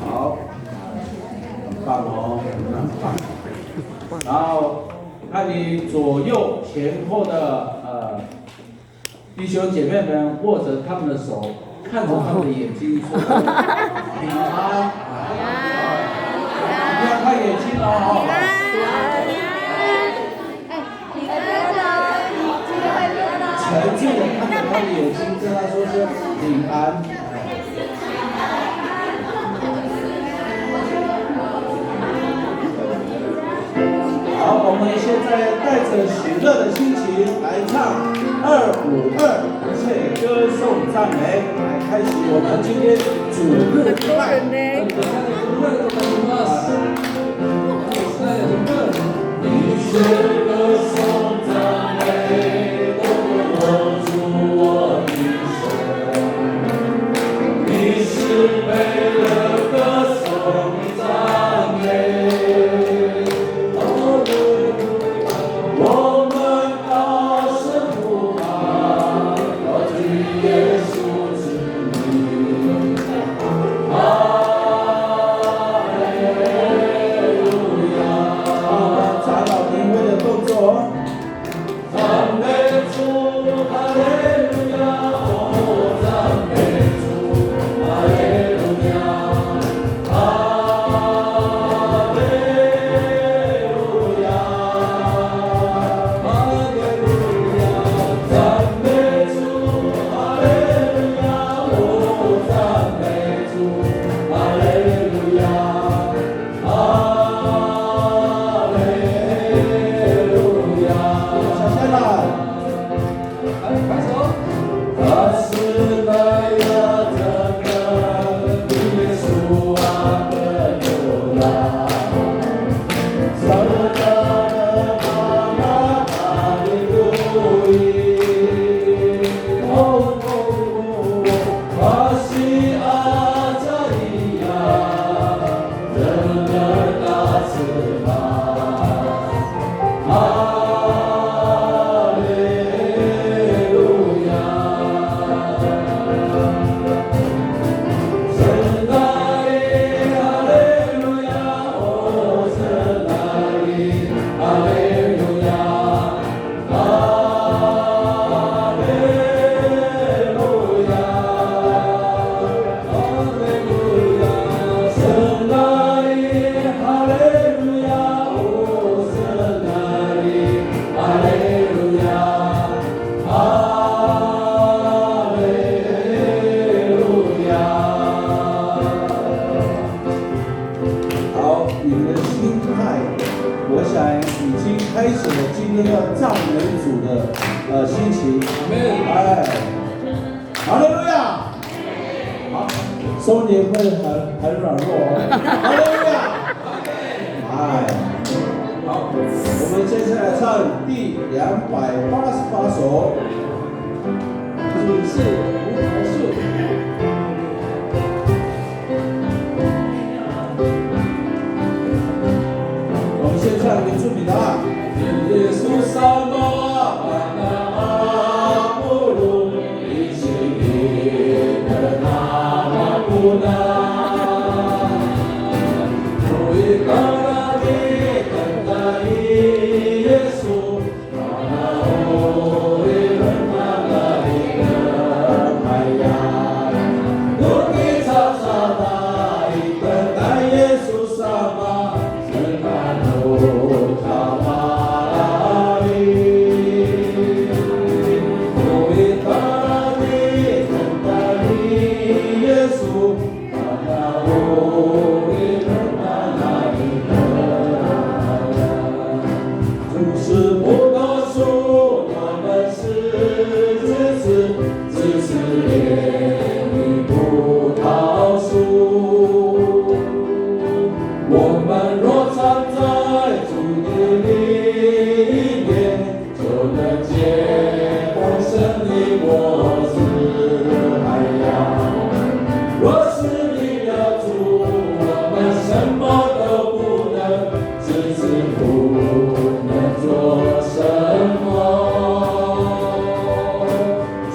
好，很棒哦，很棒。然后，那你左右前后的弟兄姐妹们握着他们的手，看着他们的眼睛，说平安。不要看眼睛哦。沉静的看着他的眼睛，跟他说声平安。好，我们现在带着喜乐的心情来唱252切歌颂赞美，来开启我们今天主日礼拜。你是歌颂赞美，我主我的神，你是为了歌颂赞美。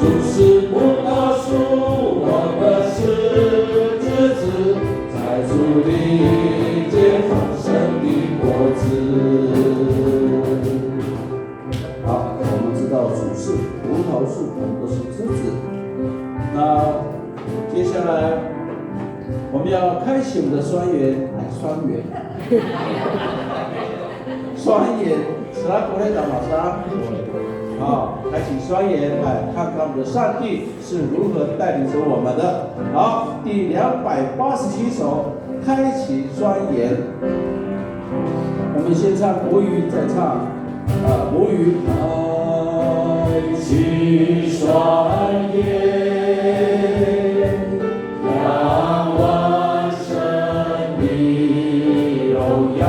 主是葡萄树，我们是下来我们要开启我们的双元，双眼，是拉国内的马莎，开启双眼，来看看我们的上帝是如何带领着我们的。好，第287首，开启双眼。我们先唱国语，再唱国语。开启双眼，仰望神的荣耀。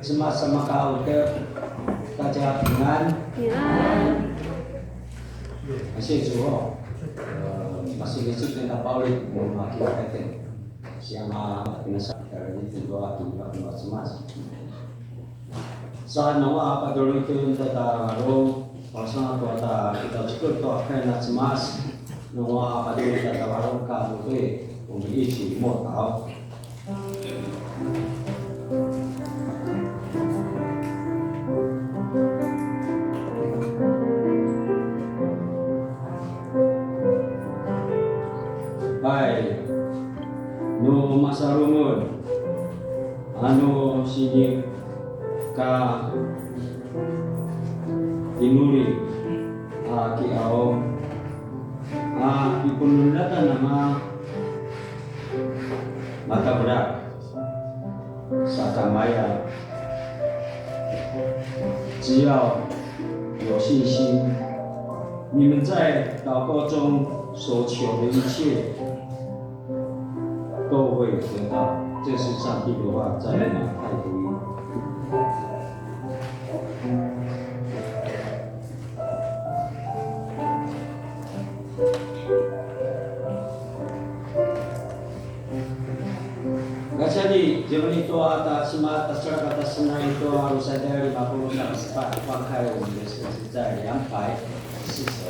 Sama-sama kau ke大家平安。平安。感谢主哦，把这个这边的包里我们给开点，像皆sa itu doa kita mas-mas. Sa nawa patuloy ko tata ngaro pasang kota kita cukup to akan mas nawa patuloy tata ngaro ka buke umilici mo tao. Hai, no masarungon, ano sinyik ka inuri ki aom ipunulatan nama mata berak sa kamaya， 只要有信心，你们在祷告中所求的一切，都会得到。这是上帝的话，在马太福音。Jadi, zaman itu atas masyarakat atas senang itu harus ada 50-44放开我们的是在240首。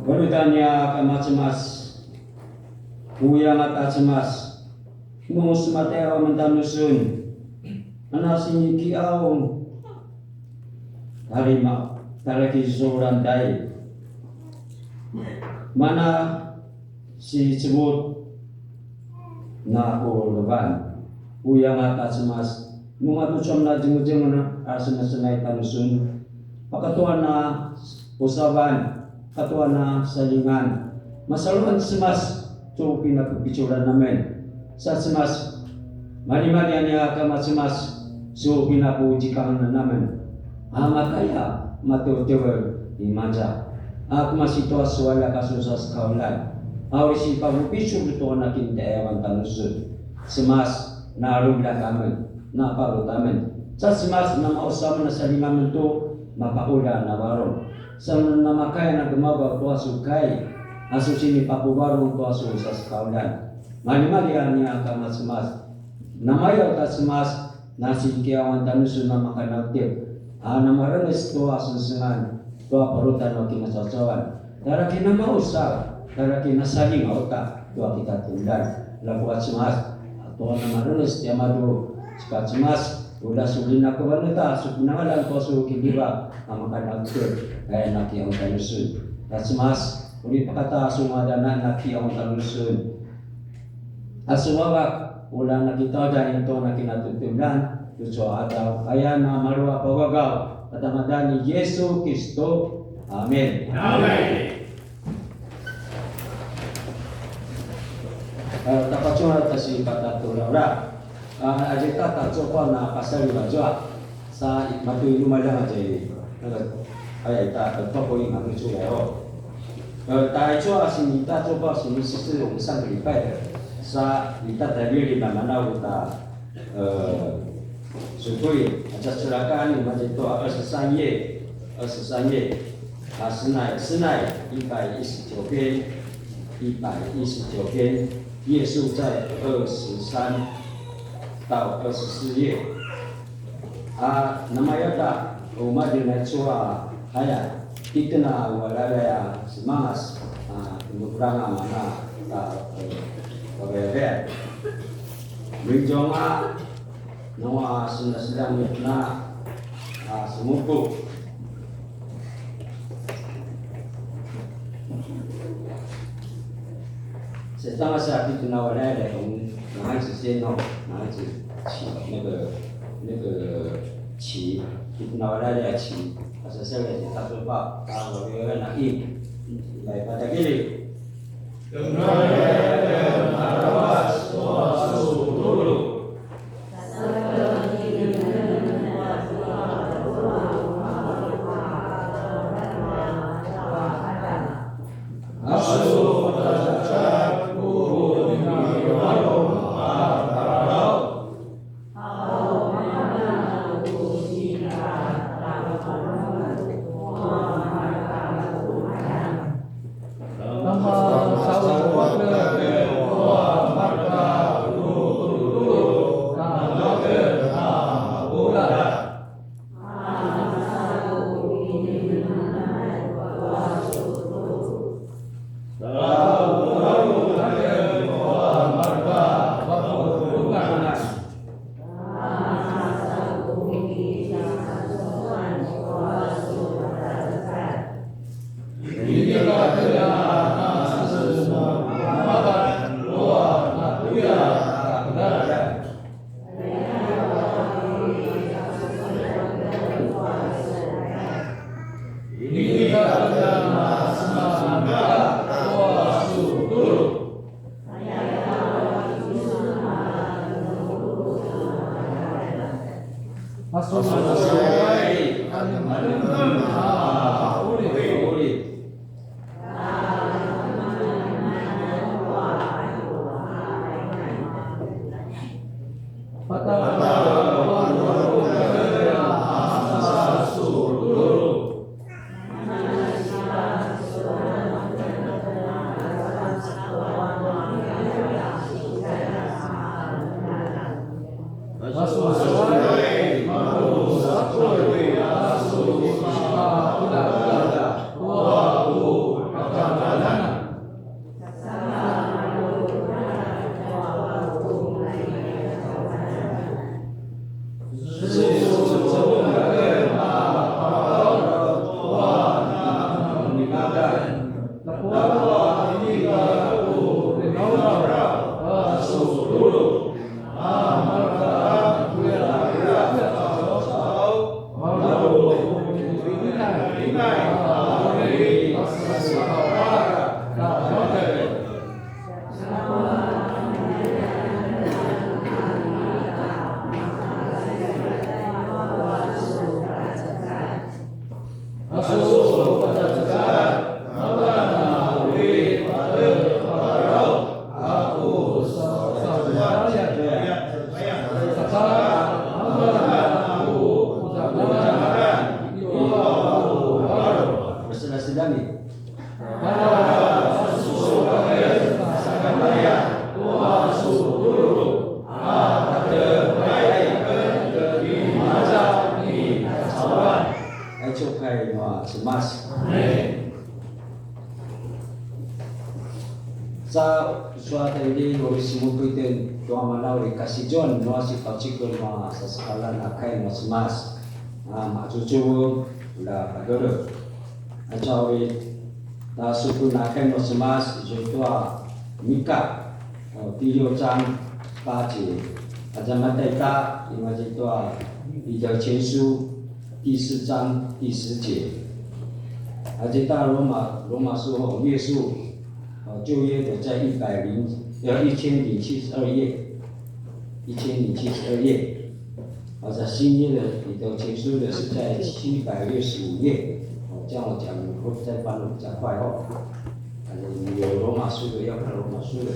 Bertanya ke mas-mas, uyang atas mas, mus mateo mentanusun, anasini kiau, harima, taraki zoran dai, mana si sebut naku leban, uyang atas mas, mumatucam na jeng-jeng na asana-sanay tanusun, pakatuan na usaban. Katuan na salingan. Masaluhan si Mas, ito pinapipicturan namin. Sa si Mas, mali-mali niya ka si Mas, so pinapujikan na namin. Mataya, matutuwal, imaja. Ako masito aswala kasusas kaulan. Awis ipagupicture ito na kintaewan tanusod. Si Mas, narugla kami, naparot namin. Sa si Mas, na mausama na salingan ito, mapakula na waron. Sa namakay na gumawa ko asukay, aso sini papubarong ko aso sa kaulan. Mali-mali niya ka mas-mas. Namayaw ka mas na sikiawan tanusun na makanagtip. Namaranas to aso singan, to aparutan o kinasasawan. Dara kinamausap, dara kinasaling ka, to kita tindan. Labuat mas, to namaranas tiya madu, sikat mas, udah sulin ako wanita, supinawalan ko aso kidiba, makanagtip. Kaya nakiyaw tanusun. Mas, uli pakata sumadanan nakiyaw tanusun. At sumawak, wala nakita dyan ito na kinatutulan. Tuso ataw, kaya na marwa pawagaw. At amadan ni Yesu Kristo. Amen. Amen. Tapat suara tasi patatulang ra. Ajita tatsopa na pasal jwa sa matuloy lumalang ajay. Ay ta都可以拿出来哦。大做是你大做报是我们上个礼拜的，你大在六里慢慢到水会，这出来干你们就多23页诗乃119篇，119篇，页数在23到24页。那么要打我们就来做Kaya, kita na wala ya semangat untuk perang mana berbeda. Berjongah, nawa sedang na semupuk. Setengah saat itu na wala ya, nahan sesen no, nahan 起那个起 kita ada aksi, asal saya kita coba kalau dia nak ini, baik pada kiri. Sa suatu ini orisi mungkin doa mana ori kasih John doa si pacikul ma sesekala nakai mas mak cucu udah kagak aja ori ta suku nakai mas jodoh mika tiyo cang paji aja mata ita imaji doa hijau censu 第4章第10节，而且大罗马书后页数，旧约的在1072页，1072页，在新约的里头前书的是在765页，这样我讲会再翻的比较快哦。有罗马书的要看罗马书的。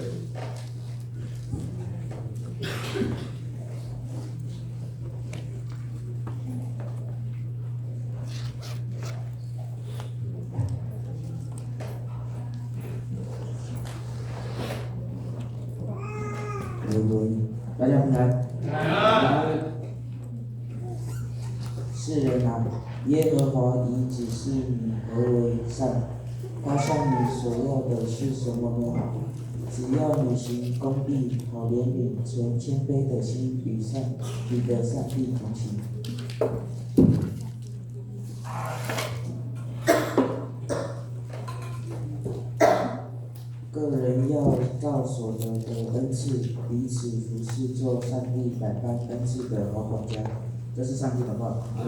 大家平安。世人啊，耶和华已指示你何为善，他向你所要的是什么呢？只要你行公义、好怜悯、存谦卑的心，与你的上帝同行。个人要照所得的恩赐彼此服侍，做上帝百般恩赐的好管家。这是上帝的话。阿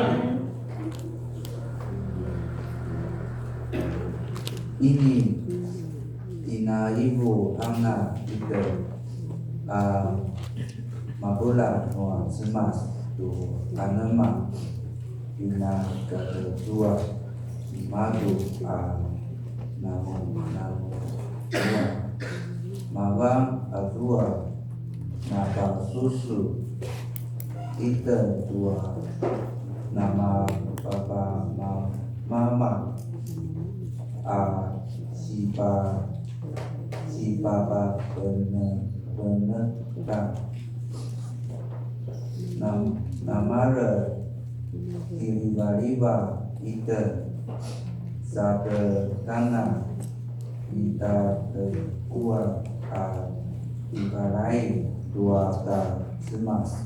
门。Ini ina ibu ana itu mabula no semas tu anama ina kedua madu namu mawang adua napa susu itu dua nama bapa mama si bapa benar nama riba itu satu tanah kita kedua tiga lain dua semas.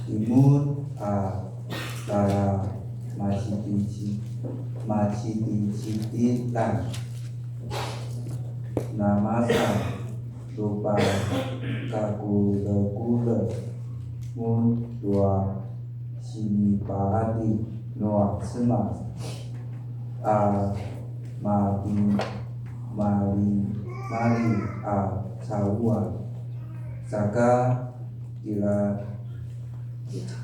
Timur tara masih dicititan namasa lupa kakula mun dua sini pahadi noa semas mari cawan saka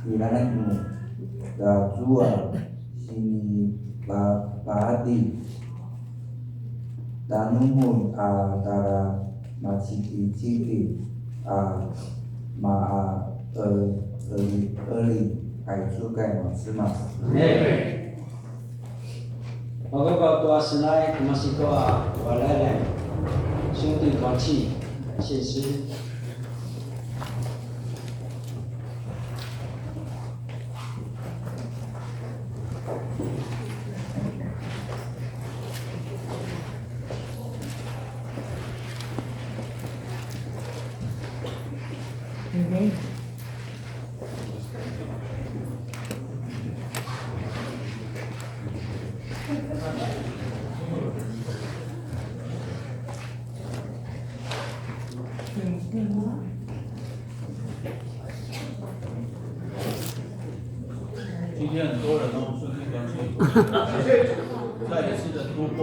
Ilanmu da zuwa sini pahadi danumun tara maciti early 还出盖嘛是吗？我个个多是来，嘛是多我来来，兄弟团契，谢谢。今天很多人都顺利关系，再一次的突破。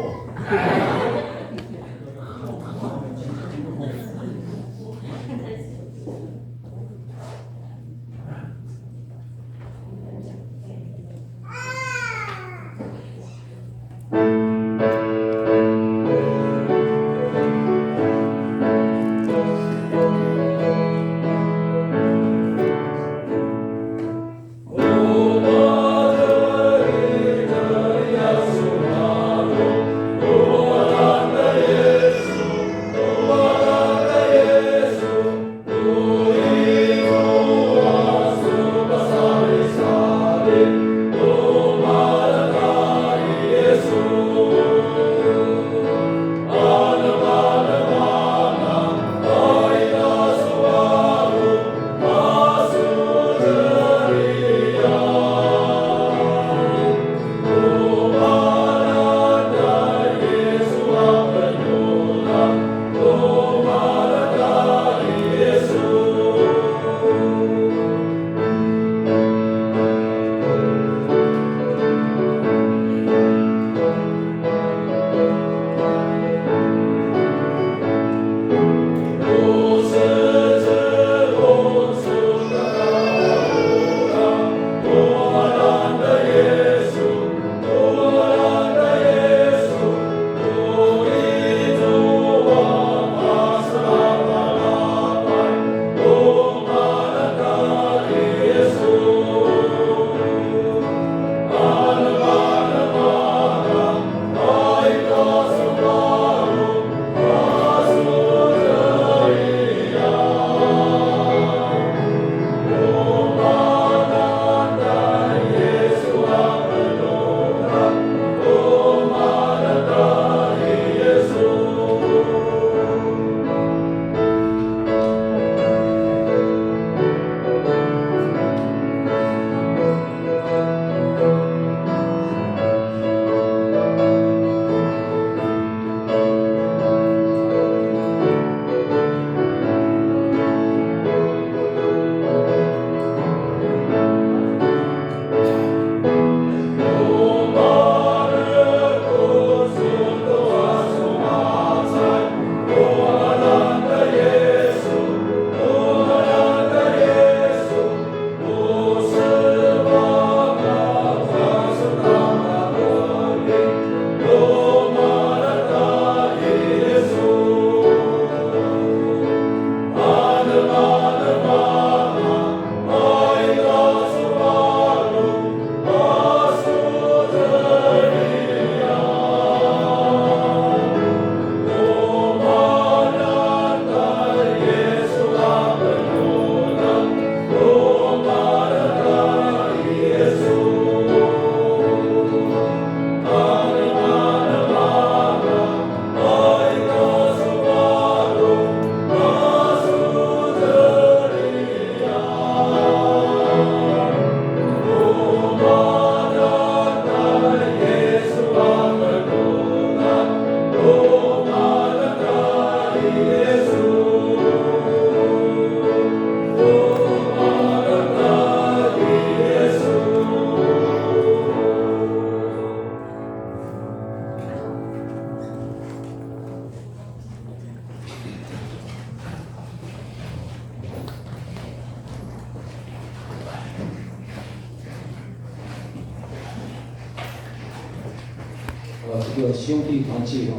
这个兄弟团契哦，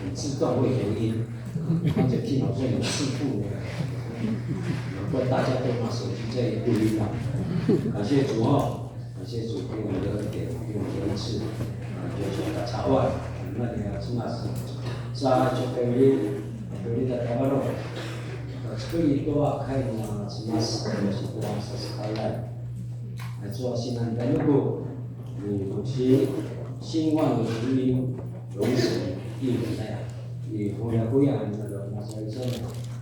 你自动会留音，而且听好像有四部的，难怪大家都拿手机在录音啊。感谢主哦，感谢主给我们的恩典，给我们的恩赐，就是大茶碗，那你要起码是炸就给你的台湾肉，可以多啊，开嘛起码是就是多是开来，来做新安的那个，有些兴旺的福音，荣神一人来啊，以后来不一样那个那些什么，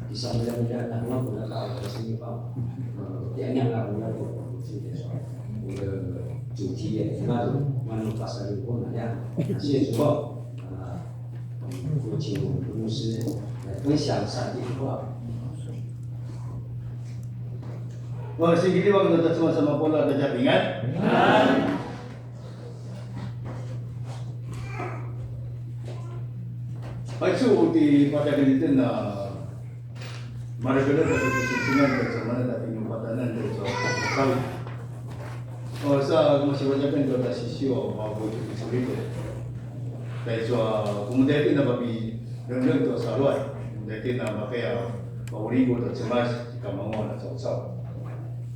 第三个人那我们到的是一帮，两两个我们有这点说，我的主题也那种万能法师有功能量，谢谢主播，有请我们的牧师来分享上帝的话。星期六我们的中什么波罗，大家平安。平安。Di pada kita na maragala dari kesusungan bagaimana dari pembatalan dari soal sa masih banyak kan juga sisio maupun itu dari soal kemudian itu na babi rendah tu salai kemudian itu na makanya bahurigo的cemas jika mau那走操。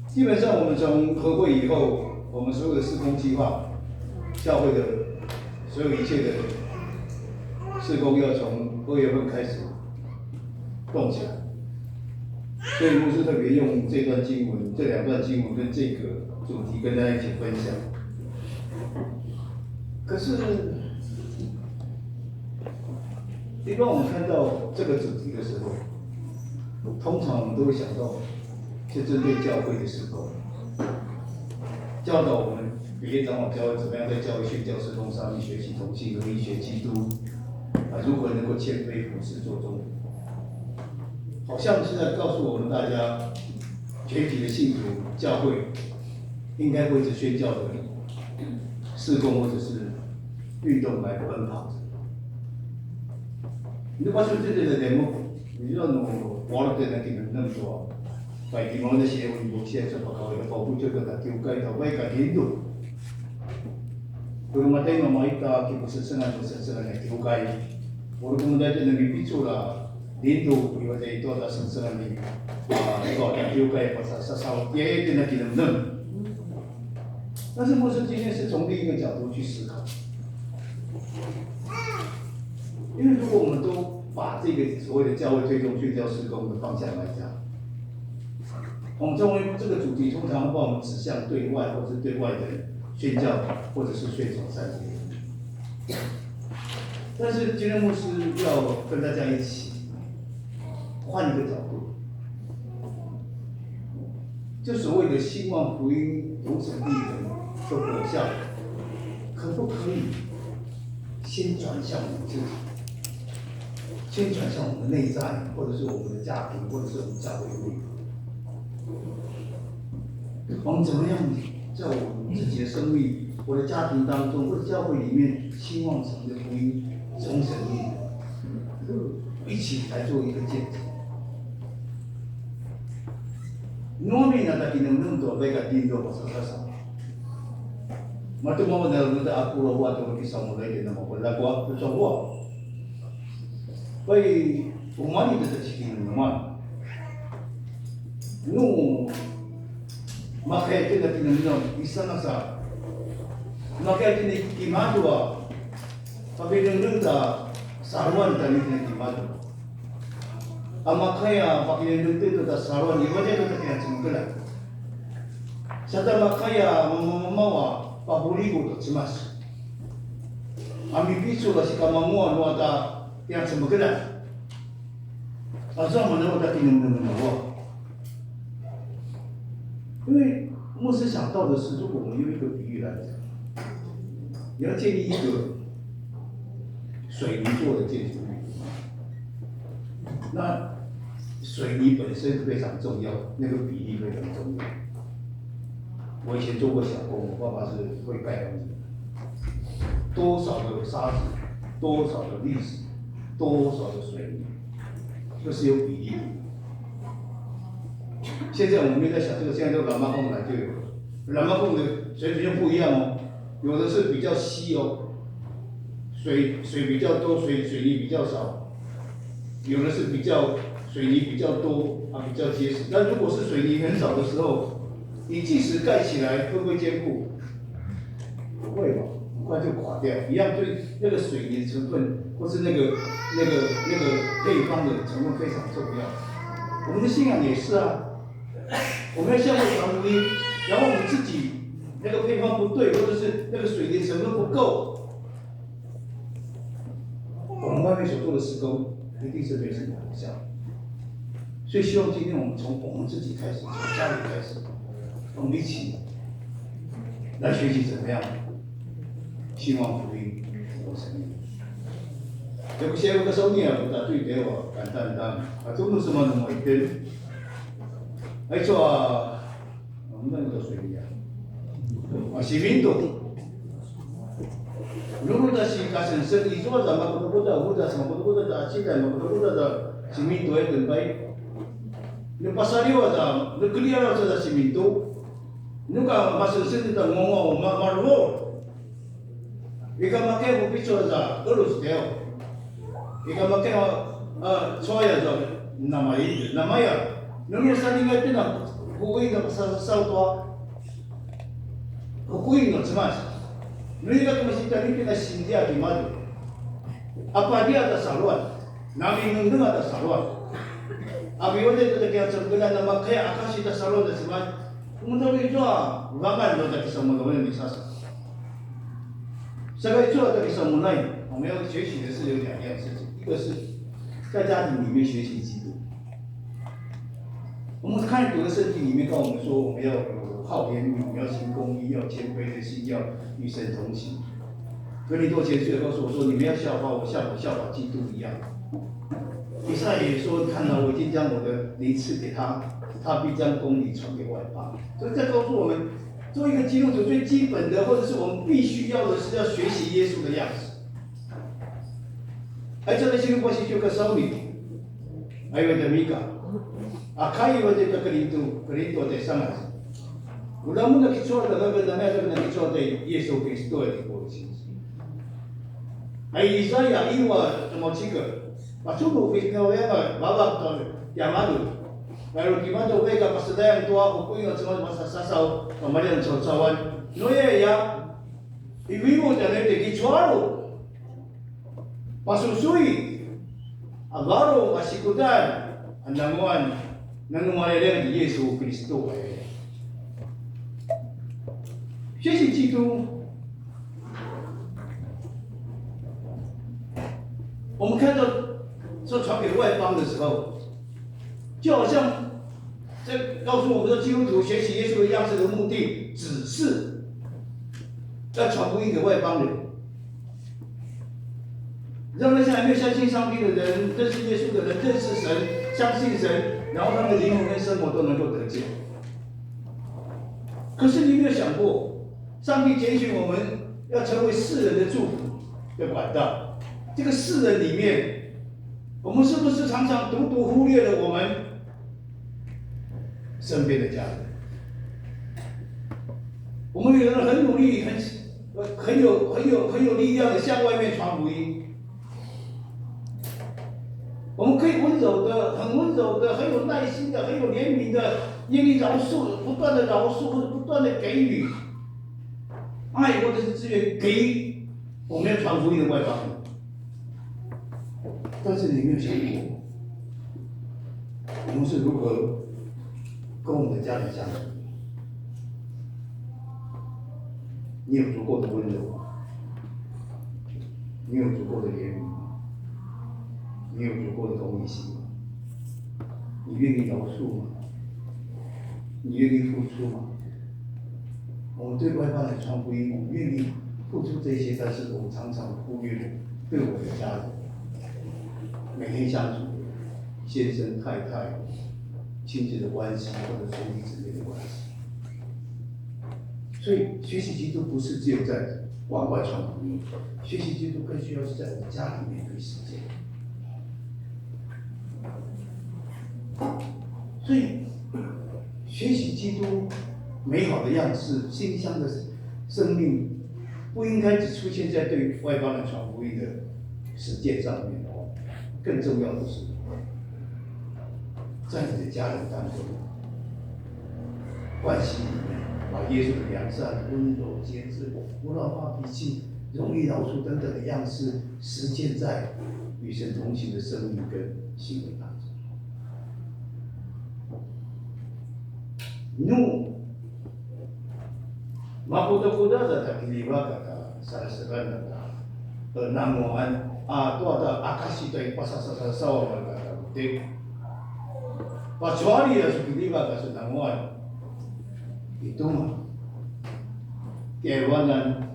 基本上我们从合会以后，我们所有的施工计划，教会的所有一切的施工要从2月份开始动起来，所以牧师特别用这段经文、这2段经文跟这个主题跟大家一起分享。可是，一般我们看到这个主题的时候，通常我们都会想到是针对教会的施工，教导我们比列长老教会怎么样在教会宣教事工上面学习同性合一、学基督。如何能够谦卑服侍做中？好像是在告诉我们大家，全体的信徒教会应该为着宣教的事工或者是运动来奔跑着。你把说这个题目，你让我玩的那个那么多，在地方的协会有些就把搞一个保护这个的丢盖到外个印度。Kung matay mamaita, kipusasangan mo sa sangan na kiukay. Puro kung dahil na nabibitsura, dito, iwata ito at asangan ni ikaw at kiukay pa sa sasawat. Yaya ito na kinamdam. 但是牧师今天是从另一个角度去思考，因为如果我们都把这个所谓的教会推动宣教事工的方向来讲，我们认为这个主题通常会把我们指向对外或是对外的宣教或者是宣传上面。但是今天牧师要跟大家一起换一个角度，就所谓的兴旺福音荣神益人的果效，可不可以先转向我们自己，先转向我们的内在，或者是我们的家庭，或者是我们教会里。我们怎么样在我们自己的生命、我的家庭当中，或者教会里面，兴旺神的福音从神益人，一起来做一个见证。Nomi na takinam nung to beka tindo pasasasa. Matumo na nunda apuro wa to kisang mulay na mapalagwa to sa wa. Pai umani da chikin naman. No makete na tinanong isa na sa makete ni kimadwa pabidang nunda sarwan tani ni kimadwa. Amakaya pakilindog dito ta sarwan iba dito ta kinasungkulan. Sa tamakaya mamamawa paburigo to simas. Ami piso la si kamamua no ata kinasungkulan. Asa manawa ta kinununun na wa. 因为牧师想到的是，如果我们用一个比喻来讲，你要建立一个水泥做的建筑物，那水泥本身非常重要，那个比例非常重要。我以前做过小工，我爸爸是会盖房子，多少的沙子，多少的砾石，多少的水泥，这是有比例的。现在我们没在想这个，现在都蓝马贡来就有了，蓝马贡的水准就不一样哦，有的是比较稀哦，水比较多，水泥比较少，有的是水泥比较多比较结实。但如果是水泥很少的时候，你即使盖起来会不会坚固？不会吧，很快就垮掉。一样对那个水泥成分或是那个配方的成分非常重要。我们的信仰也是啊，我们要向外传福音，然后我们自己那个配方不对，或者是那个水泥成分不够，我们外面所做的施工一定是没什么果效。所以希望今天我们从我们自己开始，从家里开始，我们一起来学习怎么样希望福音我生命。有些个手念不大对对我简单中国什么那么一点，做我们那个水泥是民主。如果是假设生意做什么不知道什么不知道现在不知道是民主的准备。你pasal dia ada, dia clear lah sudah siminto. Ni kan pasal sini tak ngomong marwol. Ika makai bu picho ada, terus dia. Ika makai soya ada, namanya. Nunggu saling itu nak, hukui nak pasal tua. Hukui nak cemas. Nunggu kita mesti cari kita sindia di mana. Apa dia ada saluan? Nami nunggu ada saluan. Abi wale to kaya sabgala na makaya akashi da salo da sima kumunda wi jwa wagan do da kisa mo wale ni sasa sagai jwa da kisa mo nai 我们要学习的是有两样事情，一个是在家庭里面学习基督。我们看读的圣经里面告诉我们说，我们要有好言语，要行公义，要谦卑的心，要与神同行。哥林多前书也告诉我说，你们要效法我，像我效法基督一样。以赛亚也说：“看到我已经将我的灵赐给他，他必将公理传给外邦。”所以这告诉我们，做一个基督徒最基本的，或者是我们必须要的是要学习耶稣的样子。而这个新国是就个生命，还有的米嘎，还有这个格林多的上来。我们的基础的那个基础的耶稣基督的国信息。而以赛亚因为怎么这个？ Paculo Filipinawega, babak to Yamado. Pero di man daw wega pasadayang tuwa ko yung sa masasasaw, pamalian sa sawan. Noye ya, ibiwo na nete kichwaro. Pasusui, agaro masikudan, ang nanguan, nangumayaleng di Yesu Kristo. 学习基督。 我们看到说传给外邦的时候，就好像这告诉我们说，基督徒学习耶稣的样式的目的，只是要传福音给外邦人，让那些还没有相信上帝的人、认识耶稣的人认识神、相信神，然后他们的灵魂跟生活都能够得救。可是你有没有想过，上帝拣选我们要成为世人的祝福的管道？ 这个世人里面，我们是不是常常忽略了我们身边的家人？我们有人很努力、很有力量的向外面传福音。我们可以温柔的、很温柔的、很有耐心的、很有怜悯的，愿意饶恕、不断的饶恕或者不断的给予爱或者是资源给我们要传福音的外邦人。 但是你没有想过，我们是如何跟我们的家人相处？你有足够的温柔吗？你有足够的怜悯吗？你有足够的同理心吗？你愿意饶恕吗？你愿意付出吗？我们对外邦人传福音，我们愿意付出这些，但是我们常常忽略了对我的家人。 每天相处，先生太太、亲子的关系，或者兄弟姊妹的关系。所以学习基督不是只有在往外传福音，学习基督更需要是在我们家里面对实践。所以学习基督美好的样式、馨香的生命，不应该只出现在对外邦人传福音的实践上面哦，更重要的是，在你的家人当中，关系里面，把耶稣的良善、温柔、节制、不乱发脾气、容易饶恕等等的样式，实践在与神同行的生命跟行为当中。Nu, makuda-kuda sa takiliwa kata sa restoran na namuan to ada akashi tay pasasasawa kata butik. Pacuali ya sukiliwa kata namuan itu mah kewanan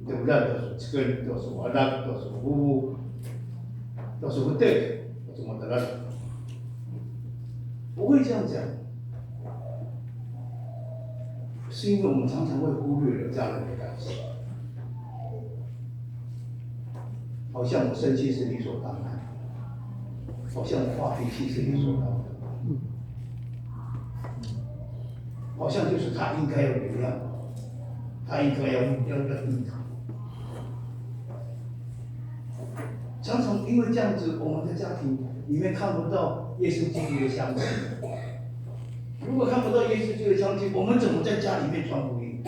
dawlat to chicken to anak to bubu to butik to matalas. 不会这样讲。是因为我们常常会忽略了家人的感受，好像我生气是理所当然，好像我发脾气是理所当然，好像就是他应该要原谅我，他应该要认同。常常因为这样子，我们的家庭里面看不到耶稣基督的相似。如果看不到耶稣基督的相近，我们怎么在家里面传福音？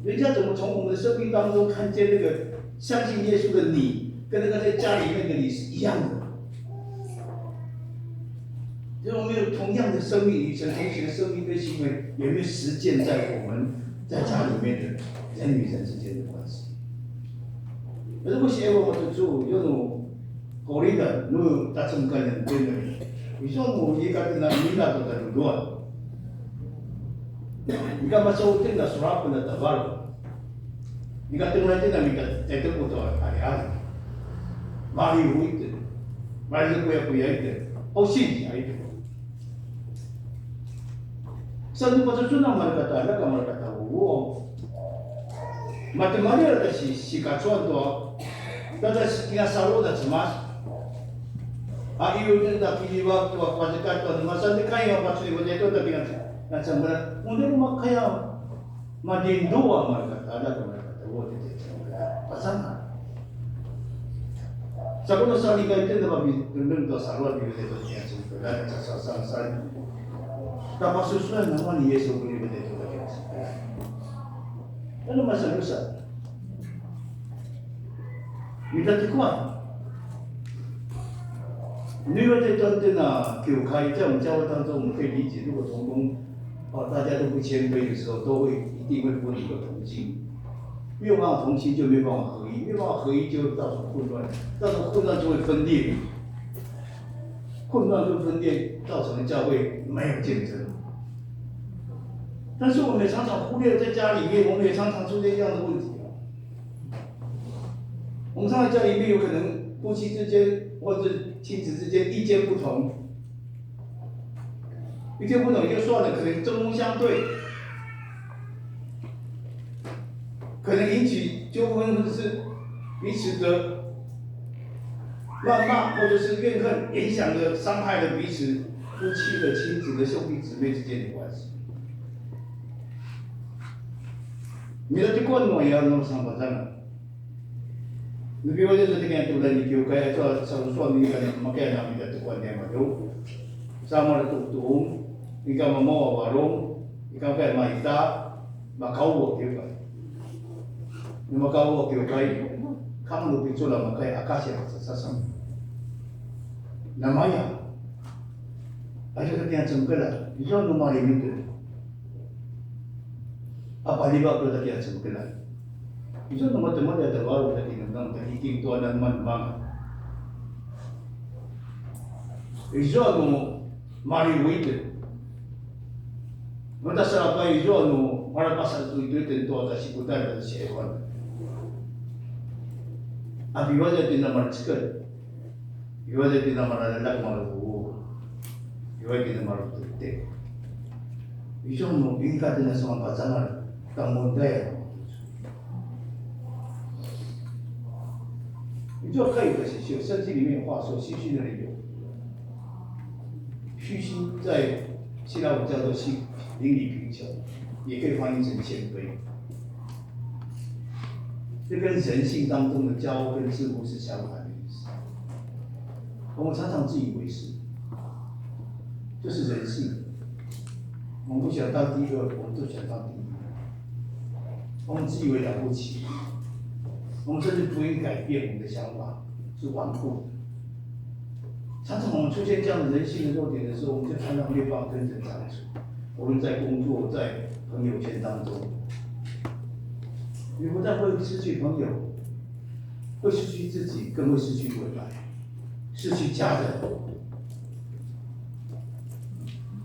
人家怎么从我们的生命当中看见那个相信耶稣的你，跟那个在家里面的你是一样的？如果没有同样的生命与神同行的生命跟行为，有没有实践在我们在家里面的人与人之间的关系？如果写我们的主有种。Korida, nu tatsumkan yang benar. Iso mo ika na nila to taluduan. Ika masautin na surapan na tabal. Ika tingnan din na mika ito po to ari-ari. Mari huite. Mari kuya ite. O sin ay ito. Sa nung pasusunang malakata, laga malakata uwo. Matemari ata si kachuan to. Dada kinasaro na sumas. Iyo din na kiliwag to pagkat to masan di kayo pasuri mo dito ta pinasa na mundo mo kaya madindo ang markata wo dito pasana sa kuno sa liga ito na mabindong to sa ruwa dito niya sa sa tapos susunod naman ni Yesu kung dito ano masalusa Mitatikwat因为在端正啊，교会在我们教会当中，我们可以理解，如果同工大家都不谦卑的时候，都会一定会不能够同心，没有办法同心就没有办法合一，没有办法合一就造成混乱，造成混乱就会分裂，混乱跟分裂造成教会没有见证。但是我们也常常忽略，在家里面，我们也常常出现这样的问题啊。我们常在家里面有可能夫妻之间或者亲子之间意见不同，意见不同也就算了，可能针锋相对，可能引起纠纷，或者是彼此的谩骂，或者是怨恨，影响了、伤害了彼此夫妻的、亲子的、兄弟姊妹之间的关系。你的这个诺也要弄上不上了。Nagbiwala sa tingin tulad ni Kyo, kaya sa suwami ka na makaya namin datukuan niya madyo. Sama na tutuong, ikaw mamawa warong, ikaw kaya maita, makauwa Kyo kay. Nung makauwa Kyo kay, kamu lupit sula makaya akasya sa sasam. Namaya, ay sa katiyan sangkala, ito numalimit ito. Apalibak ko sa katiyan sangkala. Itu teman-teman ada baru tadi tentang teknik tuan dan teman-teman. Itu anu mari wait. Mata serapa itu anu para pasal itu tentu ada siputan ada siapa. Abi wajah tidak marcikan. Wajah tidak maralak malu. Wajah tidak malu tete. Itu anu ingkat dengan semua pasangan kamu daya. 你就可以的是，圣经里面话说，虚心的理由。虚心在希腊文叫做心，灵里贫穷。也可以翻译成谦卑。这跟人性当中的骄傲跟自负是相反的意思。我们常常自以为是，这是人性。我们不想当第一个，我们就想当第一。我们自以为了不起，我们甚至不愿改变我们的想法，是顽固的。常常我们出现这样的人性的弱点的时候，我们就常常没有办法跟人相处，无论在工作、在朋友圈当中，你不但会失去朋友，会失去自己，更会失去未来，失去家人，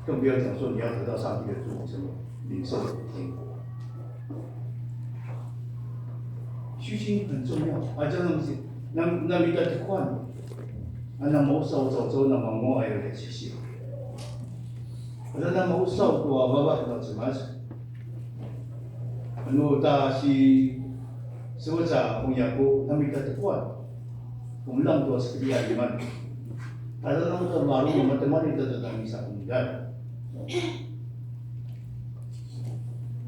更不要讲说你要得到上帝的祝福，什么领受天国。虚心很重要，这东西，那你得去看。那冇受就那么我还有点谢谢。那冇受过，爸爸到怎么子？如果是所在红叶谷，那么得去看，我们让多是个样子嘛。但是那么多马路，我们怎么你得到你啥不干？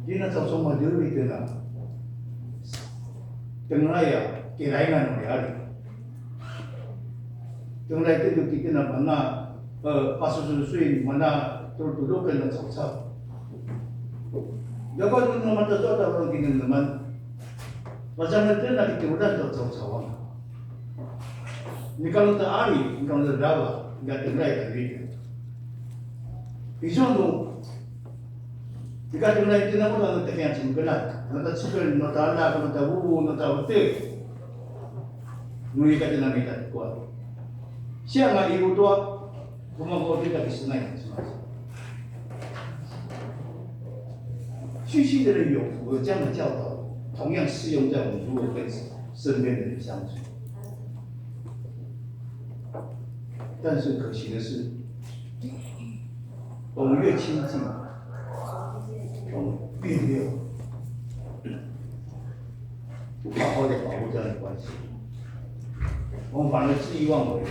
你那早上嘛就那个啦，等来呀，给来那种压力。将来这个给那mana 80岁mana dulu kena cocok. Dapat itu nama cocok dapat kita teman. Macam itu nak kita udah cocok. Ni kalau tak hari, ni kalau tak dawa, nggak tengai tak gitu. Isu tu, jika tengai itu nama orang tak yang cingkelat, nak cingkel, nak tahu, nak tahu, nak tahu tu, mui kata nama kita kuat. 像啊，一路多，我们过去的是那样子嘛。虚心的人有这样的教导，同样适用在我们如何跟身边的人相处。但是可惜的是，我们越亲近，我们越没有好好的保护这样的关系，我们反而恣意妄为。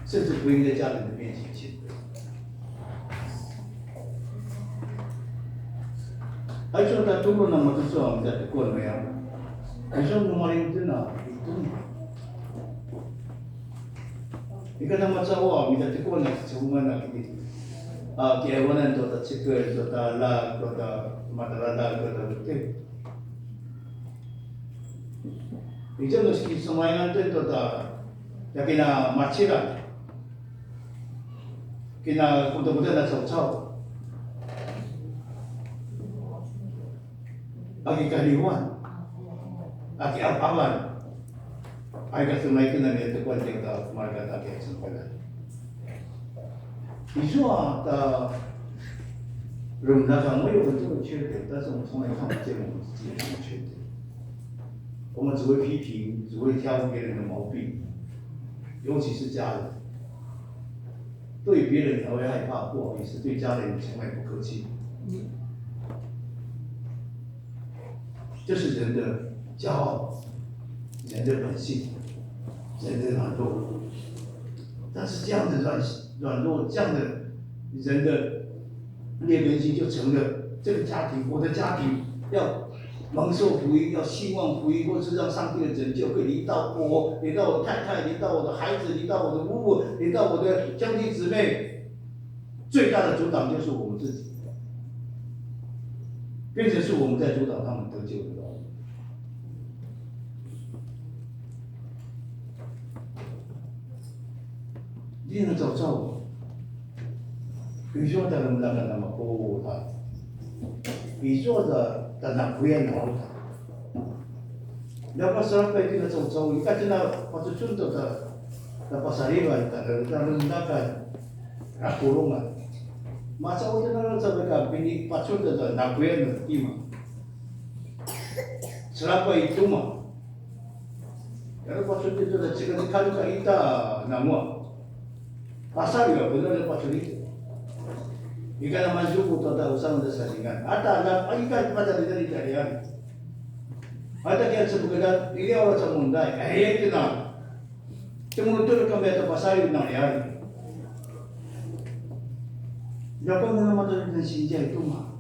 甚至不应在家人的面前谦卑。还说他中国那么多时候我们在过没有？你说我们领真啊，领你看他们说我们在过那出门那里结婚人做的这个做的那做的马达拉做的对。你这个是什么样的做的？要给他马起来。 Kina kuda-kuda na cocok. Agi kaliwan, agi apawan. Ay kasumay ko na nito kung hindi ka marga taki at sampalan. Isu ta rumda ka mo有这个缺点，但是我们从来看不见我们自己的缺点。我们只会批评，只会挑别人的毛病，尤其是家人。 对别人才会害怕，不好意思，对家人从来不客气。这是人的骄傲，人的本性，人的软弱。但是这样的软弱，这样的人的劣根性，就成了这个家庭，我的家庭要蒙受福音，要希望福音，或是让上帝的拯救会临到我，临到我的太太，临到我的孩子，临到我的夫妇，临到我的兄弟姊妹。最大的阻挡就是我们自己，变成是我们在阻挡他们得救的道路。你能找到我？比如说在我们那个那么保护他，比如说的那不愿保护他。 Dapat sampai kita jauh-jauh, kita kena waktu contoh dapat sariwan, dapat rendakan, rakulungan. Masa waktu itu sampai ke bini pacul itu nakuyan ima. Selapa itu mah, kalau pacul itu dah cakap kalau kita nama, pasal juga benar pacul itu. Jika nama suku atau usaha untuk saringan, ada ikan pada dari jarian. Ada yang sebenarnya ini orang semundai, itu nak, cuma itu kami ada pasal itu nak Dapat mana mata dengan sinja itu mah,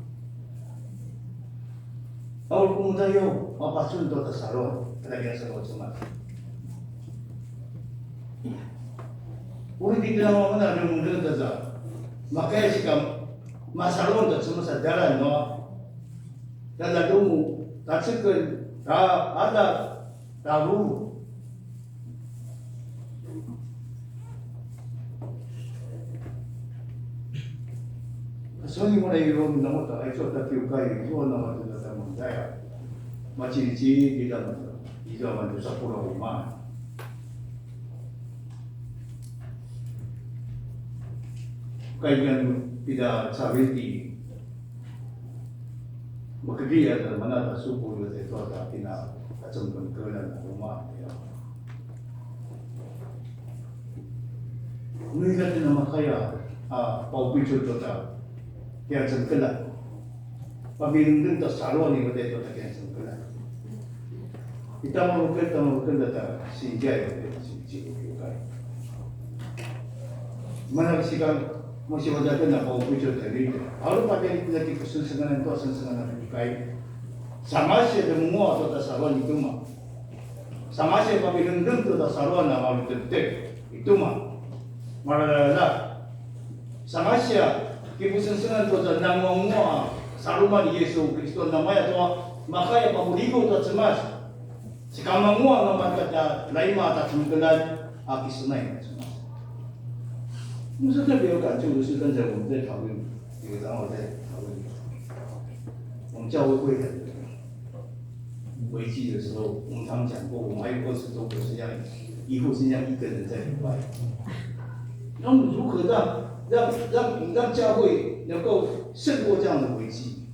Awal kumutayo, mapasun to ta salon, talaga sa loob sa mas. Uri di lang mana yung mundo ta sa. Makaya si kam masalon ta semua sa jalan no. Dala dumu, ta cikun, ta ada tahu. Soalnya mulai rom nama ta, itu tak kiukai, itu nama tu tak sama saya. Macam cici kita macam, kita macam sepuluh rumah. Kajian tidak sabiti, bekerja ada mana tak suku itu ada tina macam bengkelan rumah ya. Mereka tu nama kaya, pau picu tu tak, yang bengkelan. Pabindung tak salon ni betul tu tak yang bengkelan. Kita mau bekerja tak sinjai betul sinjai juga. Mana siapa masih wajar nak bawa pujuk tadi. Kalau pada lagi kesenangan itu kesenangan dikai. Sama saja semua tu tak saruan itu mah. Sama saja pabindung tu tak saruan nama betul itu mah. Malah sama saja kesenangan tu tak nama semua saruman Yesus Kristus namanya tu makanya pabuligo tu cemas. Sekarang semua nama kata lain mah tak cempelan akisunai.我现在比较感触的是，刚才我们在讨论，有个长老在讨论，我们教会会的危机的时候，我们常讲过，我们还有20多个是这样，一户是这样一个人在里外。那我们如何让教会能够胜过这样的危机？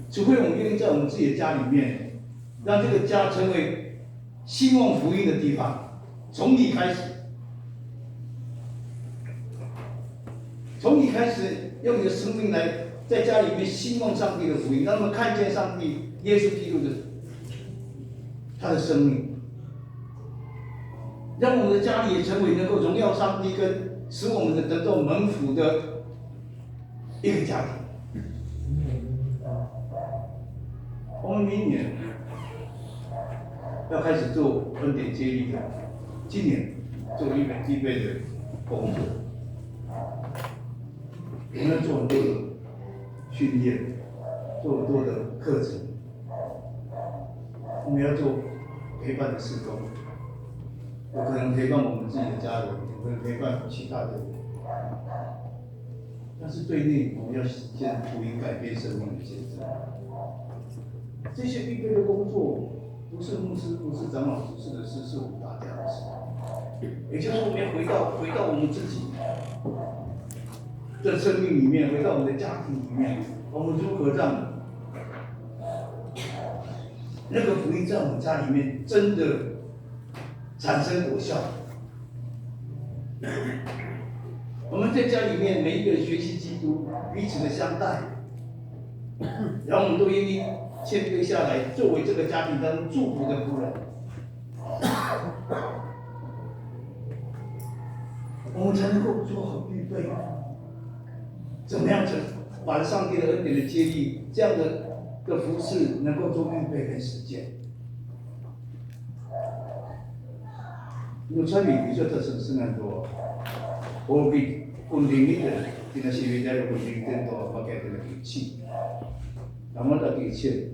除非我们愿意在我们自己的家里面，让这个家成为兴旺福音的地方，从你开始。从你开始用你的生命来在家里面兴旺上帝的福音，让他们看见上帝耶稣基督的他的生命，让我们的家里也成为能够荣耀上帝跟使我们的得到蒙福的一个家庭。我们明年要开始做恩典接力的，今年做一本预备的工作。我们要做很多的训练，做很多的课程，我们要做陪伴的事工，有可能陪伴我们自己的家人，有可能陪伴其他的人。但是对内，我们要先福音改变生命的见证。这些预备的工作，不是牧师、不是长老主事的事，是我们大家的事。也就是我们要回到我们自己。在生命里面，回到我们的家庭里面，我们如何让那个福音在我们家里面真的产生果效？我们在家里面每一个人学习基督，彼此的相待，然后我们都愿意谦卑下来，作为这个家庭当中祝福的仆人，我们才能够做好预备。怎么样子把上帝的恩典的接力这样的服事能够做预备跟实践？有参与比较特殊是很多，我比稳定一点，今天是比较稳定一点多，我给他的底气，那么的底气，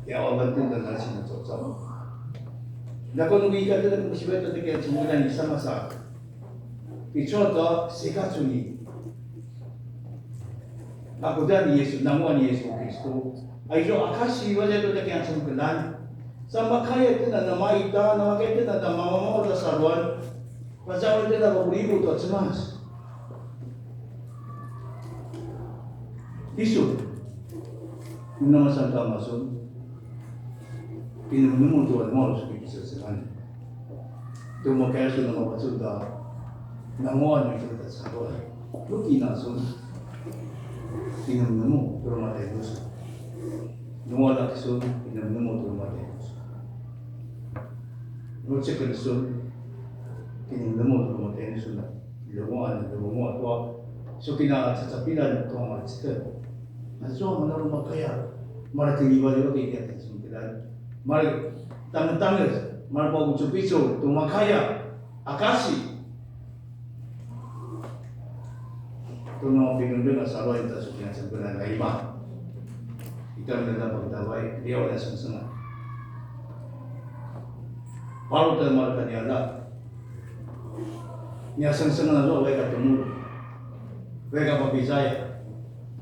要我们真的拿起来做到。那可能比较这个不是为了这个从那里什么啥。Dicontoh sikap sunyi. Aku dan Yesus, nama Yesus Kristus. Ayo akasi wajah tu tak yang sempurna. Sama kaya tu na nama ita, nama kaya tu na nama mama tu sarwan. Pasal itu na beribu tu cemas. Isu, nama sangka masuk. Ini menemu tu mau seperti sesuatu. Tu mau kaya tu nama masuk dah. Nanguan itu tak sabar. Luki nasun, inam rumah Yesus. Nanguan laksun, inam rumah Yesus. Lucek nasun, inam rumah Yesus. Nanguan tua, so kina sasapilan tua macet. Asal mana rumah kaya, mana tinggi balik oke dia sembilan, mana tamu mana bawa ucap pisau, rumah kaya, akasi. Tu no pinggir salah itu sudah sebenarnya lima. Kita mendapat dawai dia oleh sengsara. Baru termal kan ya lah. Nya sengsara tu mereka temu, mereka berbisaya.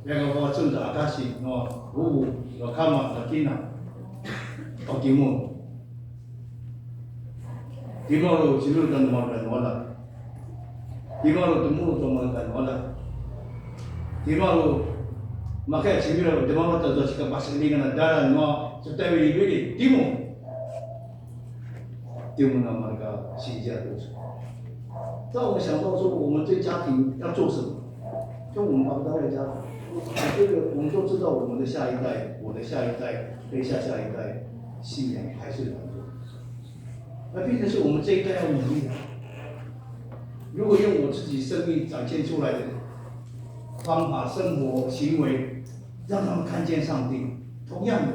Yang bawa cunda akasi, no, no kama, nakina, okimun. Timur silu dan makan wala. Timur temu tu makan wala. Timur makanya silu demam tu jika pasal ini kan darah no, setiap bili timur. Timur nama mereka sijat tu. Tahu想到说我们对家庭要做什么，就我们把不到的家。这个我们都知道，我们的下一代，我的下一代，跟下一代，信仰还是难做。那变成是我们这一代要努力的。如果用我自己生命展现出来的方法、生活、行为，让他们看见上帝，同样的，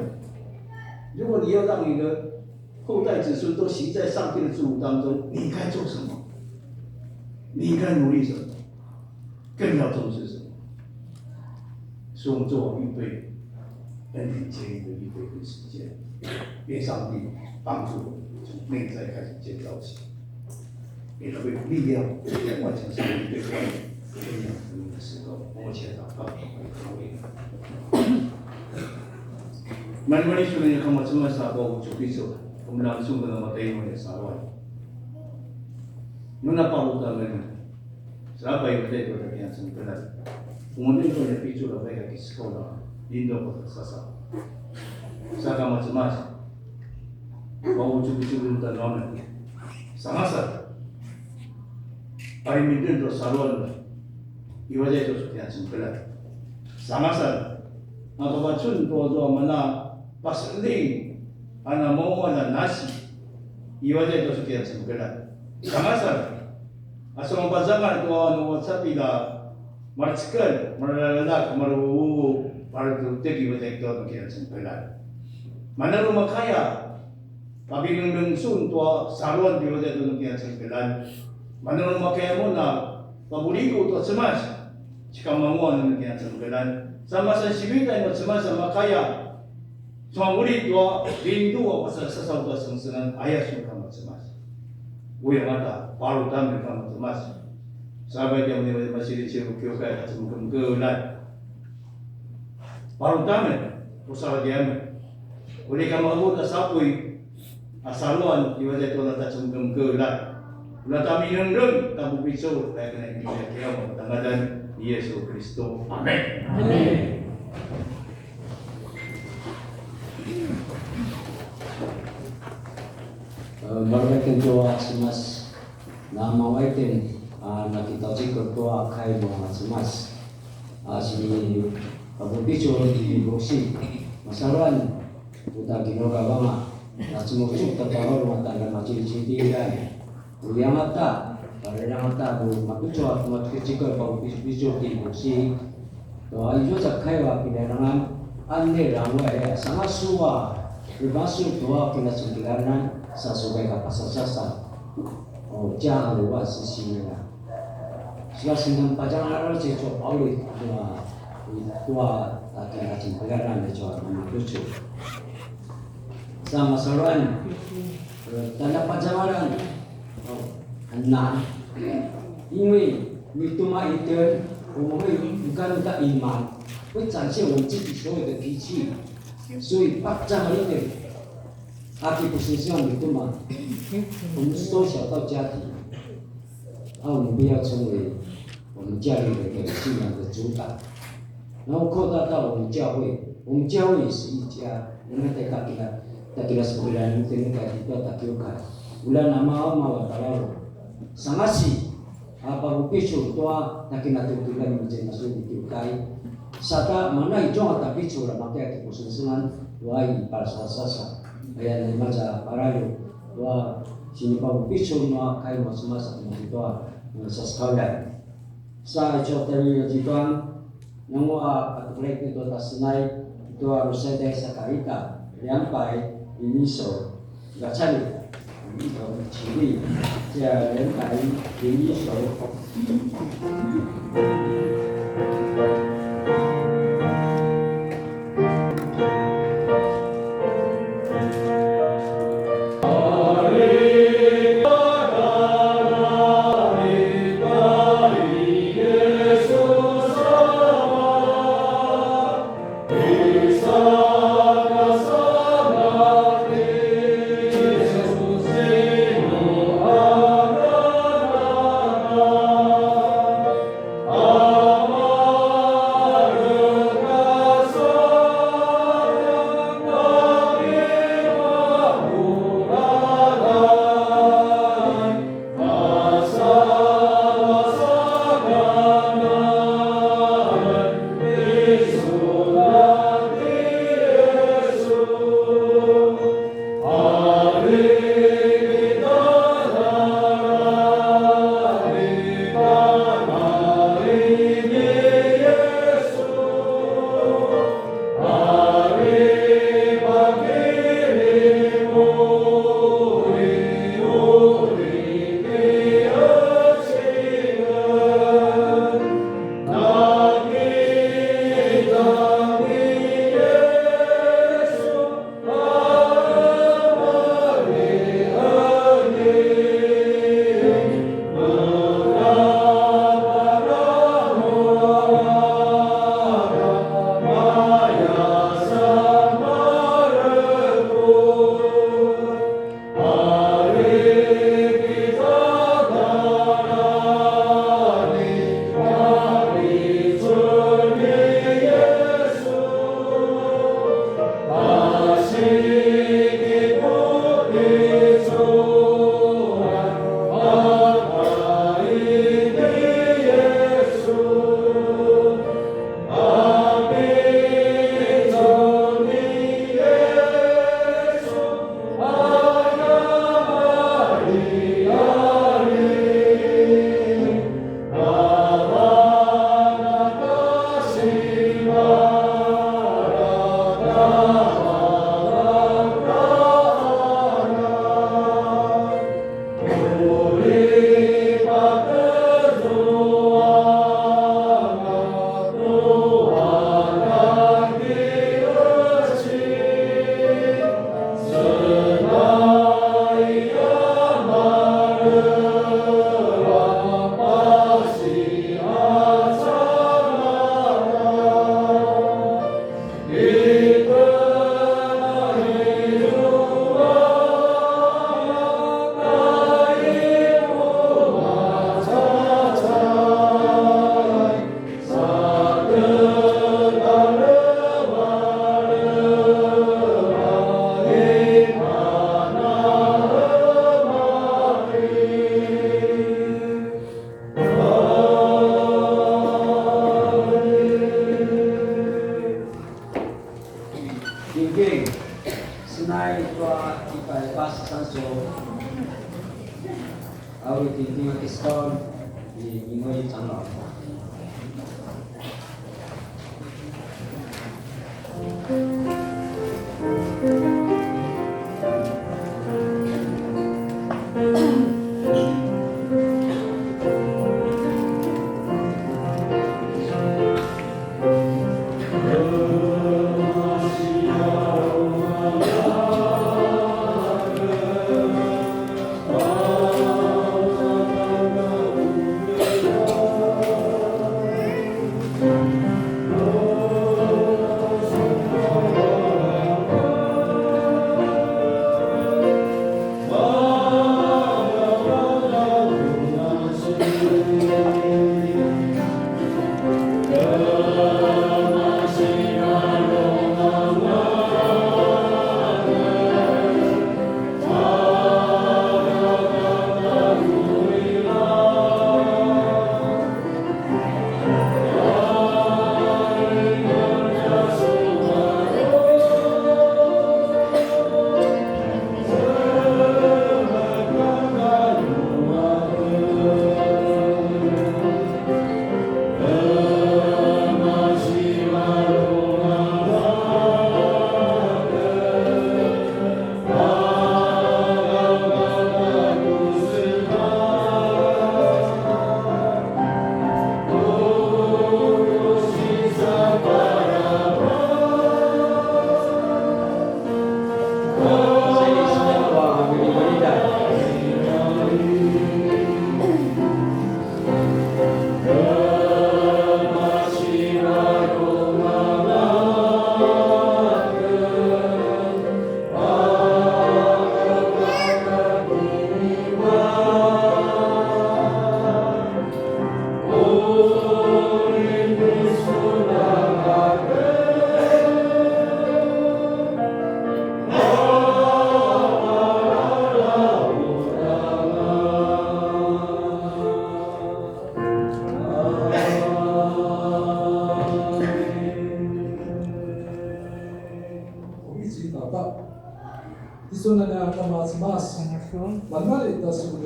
如果你要让你的后代子孙都行在上帝的祝福当中，你应该做什么？你应该努力什么？更要重视什么？所以我们做好预备，恩典建立的预备跟实践，愿上帝帮助我们从内在开始建造起，给他们有力量，完成上帝对外面分享福音的时候，我们且祷告，Mari sudah yang kamu cuma sahabat ucap itu, kamu langsung dalam mata yang mana sahabat. Nuna Paulo também, sahabat yang ada di atas sana. Kemudian itu yang picu lah mereka di sekolah, Indo kota Sasa. Saka macam-macam. Paulo ucap-ucap dan nama. Sangat. Hari minggu itu salon, ibadah itu sudah sempurna. Sangat. Maka bacun doa mana pasling, anak mau mana nasi, ibadah itu sudah sempurna. Sangat. Asal membacakan doa no WhatsApp ila. Marcikan, maralak, maruhu, para tegi betek doa kian sempurna. Mana rumah kaya, pabingung bengsun tua salon di betek doa kian sempurna. Mana rumah kaya muna, pabuliku tua semas, jika manguan kian sempurna. Sama sensibita yang semas sama kaya, sama murid tua rindu apa sesau tua sengsengan ayah suka semas. Uyang ada, baru tampil kamu semas. Sahabat yang masih di Cirebon kaya macam kegelan. Baru tamen, usaha dia men. Oleh kamu aku tak sapui, asaluan ibadah itu nak macam kegelan. Ulah kami nengreng, kamu pisau, saya kena kita kiamat tanggalan Yesus Kristus. Amin. Amin. Mereka doa semas nama waitin. Nakita jika doa kai doa semas sini abu picu di boksi masaran udah kinoga banga semua cuk tertawa rumah tangga macam ciri kan udah mata karena mata bu makucu aku jika abu picu di boksi doa itu cakai wa pindahan ande ramai sangat suwa bermasuk doa kena sentilanan sesuai kapasitas oh jangan lupa sisi mereka. Jika sedang pajangan orang cecok awal tua akan macam pegangan cecok nama lucu. Sama saluran tanda pajangan anak ini itu mah itu umumnya bukan tak iman, bercantik orang jadi semua itu kecil. So pajangan ini aki posisinya itu mah, 我们缩小到家庭，我们不要成为。我们教育的一个信仰的主导，然后扩大到我们教会，我们教会也是一家，我们得大家sebenarnya dengan kaji itu tak kira. Ulah nama mawa kalau sangat sih apa bicu tua tak kena tujuan macam masuk ditukai. Sata mana itu tak bicu lah makanya keputusan wai para sasa. Ayat macam para itu wah sini pak bicu mah kai masa-masa itu sesekolah. Sa cho tari jiban 영화 아트플레이크도 다스나이 또 루세데 사카이다 량바이 인이소 가차리다 이거 지리 자 량바이 인이소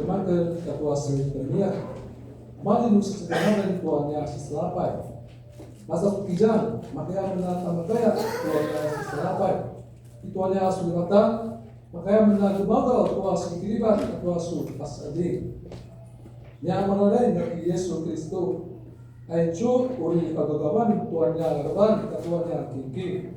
Jemakan ketua Selimia, Mali nusa sebenarnya tuanya Sislapai. Masa kijang, makanya menata makanya tuanya Sislapai. Tuanya Sulatan, makanya menata bagal tua Sukiriban ketua Su Pasadi. Yang menolak dari Yesus Kristus. Aicu uri kagagawan tuanya Garban ketuanya Kiki.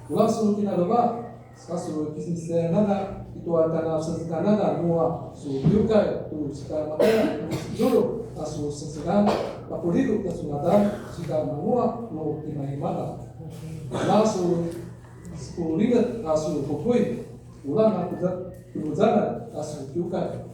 Ulang suruh kita doa, suruh kisah nana itu akan absen nana mua suruh tu sekarang makanya juru asu sesekan papuliku kesunatan jika mua no imana langsung sepuluh asu pupui ulang aku jalan asu yukai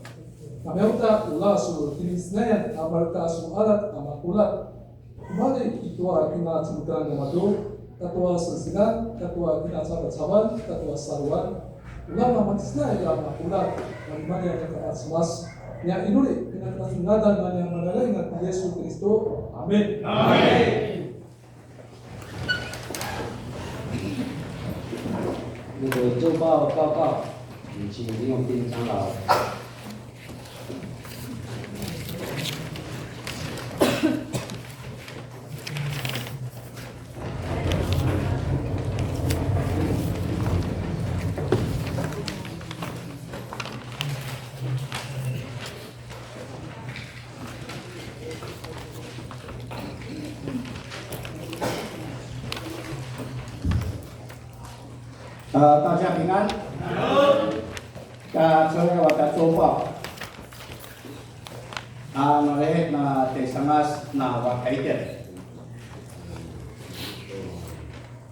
kami uta ulang asu tinisnya amalka asu alat amakulat kembali itu kita sebutkan nama tu ketua sesekan, ketua kita sahabat, ketua saruan, ulama matisna ulama ulat, bagaimana yang kita semas, yang inuri dengan kesunatan yang mengalami dengan Yesus Kristus, amin. Amin.那个周报报告，请李永斌长老。大家平安。Saya wata coba. Noleh na tesangas na wakaiten.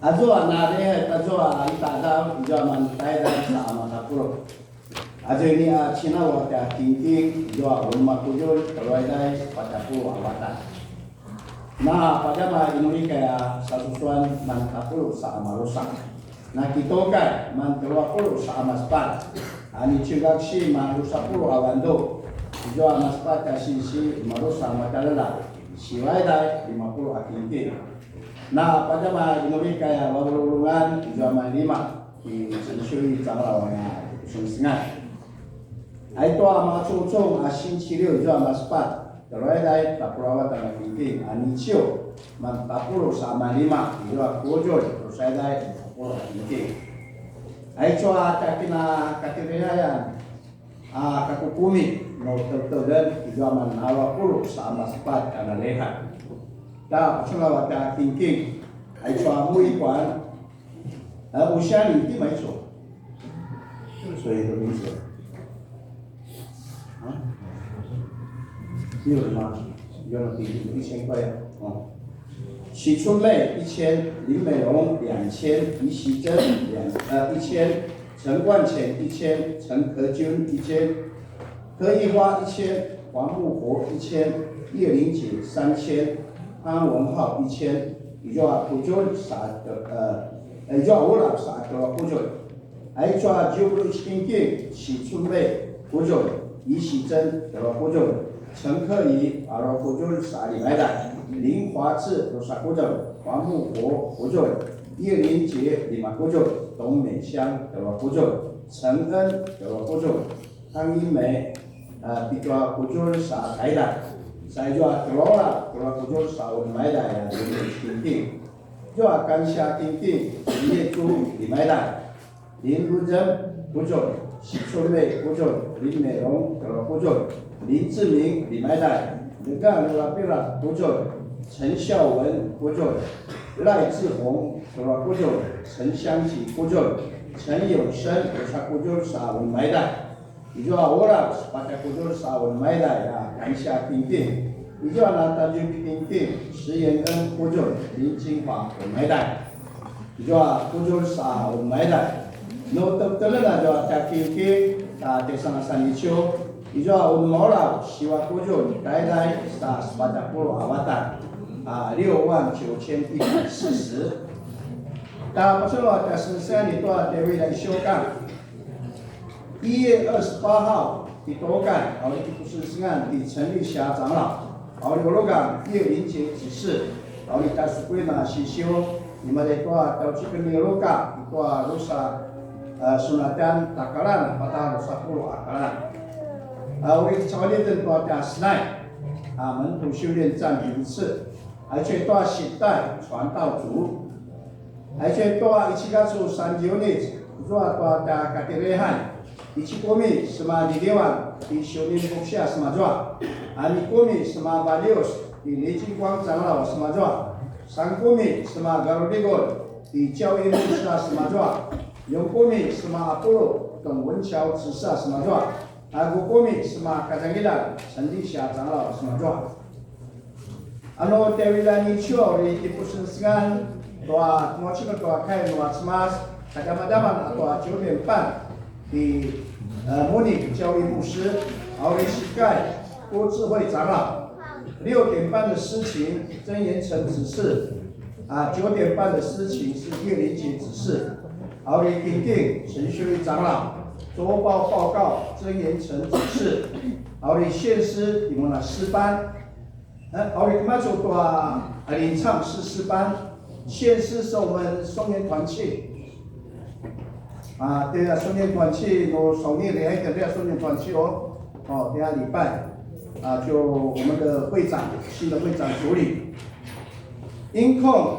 Ajo nare ajo anta da jaman tayda sama nakuro. Ajo ini Cina wata tinggi jua rumah kujul terwaidai padaku awatan. Nah pada mah ini kayak sasusuan mantakulu sama rusak. Na kitokan man 20 sa amaspat. Ani chigakshi man 10 awando. Jo amaspat kasi si marusa matalala. Siwaida 50 akinti. Na pada ma inuwi kaya wawulungan jo man 5 di sensuri tanglawana sungsingan. Aito ama chungchung asin chilio jo amaspat. Terwaida tapurawatan akinti. Ani chio man 40 sa amalima. Jo akujol tersaida okay. Aicho takina katirinayan kakukumi no tertodan ijaman awakulu sama sepat karena leha. Da pasal wata thinking aicho amui kwan usiani ti maicho. So itu bisa. Iyo ma, yo no thinking di ya. 许春妹1000，林美容2000，于喜珍1000，陈冠乾1000，陈可君1000，柯一花1000，黄木活1000，叶玲姐3000，潘文浩1000，伊就普军啥伊就我啦啥个普军，伊就96斤许春妹普军，于喜珍个普军，陈克仪普军啥里来的？ 林华志罗萨古镇，黄木国古镇，叶林杰里马古镇，董美香德罗古镇，陈恩德罗古镇，汤英梅比较古镇啥台的，再就德罗啦德罗古镇啥我买的呀，林丁，就甘夏丁丁，林业珠里买的，林如珍古镇，许春妹古镇，林美容德罗古镇，林志明里买的，你看罗拉贝拉古镇。 陈孝文郭准，赖志宏是吧？郭准，陈香吉郭准，陈有生是他郭准啥文买的？你就我啦，把他郭准啥文买的呀？看下评定，你就拿他就评定，石延恩郭准，林金华文买的，你就郭准啥文买的？no得了那就他评定，在上山里秋，你就文毛啦，希望郭准代代啥把他郭阿瓦达。 69140，大不是说在13年多单位来修改，1月28号的多改，好的不是是按的陈立霞长老，好的罗岗叶林杰指示，好的但是归纳西修，你们的多到这个罗岗多罗萨sunatan takaran pada rosa puluh akaran. 为朝列的多加时代，门徒修炼占名次，而且多时代传道主，而且多一起个做三九日，多多加个礼拜，一起过米什么日历晚，的修炼牧师什么做，你过米什么巴六，的雷金光长老什么做，三过米什么加罗利果，的教育牧师什么做，用过米什么阿波罗等文桥执事什么做。五过米什么卡扎吉达陈立霞长老什么状Dewi Nicho di pusat segan doa ngoci ke doa kai doa semas kadang-kadang doa 9点半 di Muni 教育牧师奥利西盖郭智慧长老6点半的诗情真言城指示9点半的诗情是叶林杰指示奥利丁丁陈学义长老周报报告真言城指示奥利献诗你们的诗班奥利马祖多领唱诗班献诗是我们松年团契对啊松年团契我首年连一个对啊松年团契等下礼拜就我们的会长新的会长主理音控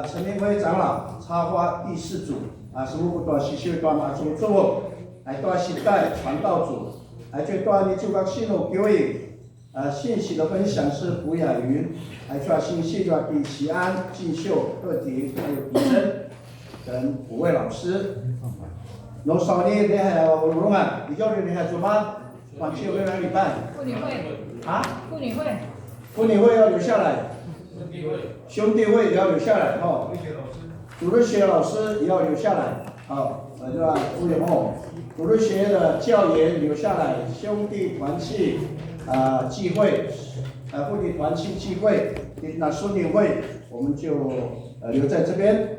陈明辉长老插花第4组师傅不多西修多马祖做来多时代传道组还最多你就讲新路教育信息的分享是胡雅云还有信息的李奇安进秀贺婷还有李真等5位老师罗少年你还有卢龙啊你叫你还做吗晚期有没有礼拜妇女会妇女会要留下来兄弟会也要留下来主日学老师也要留下来对吧傅永红主日学的教研留下来兄弟团契聚会妇女团契聚会那孙女会我们就留在这边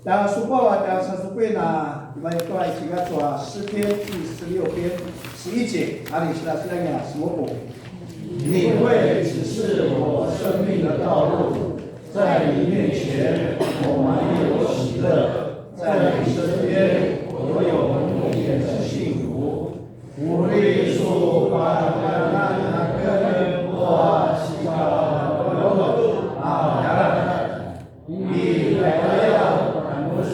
那书报30篇你们都来几个做诗篇第16篇11节阿里是那什么补你会指示我生命的道路在你面前我满有喜乐在你身边我有永远的幸福无力数把那根我祈祷你来要感不出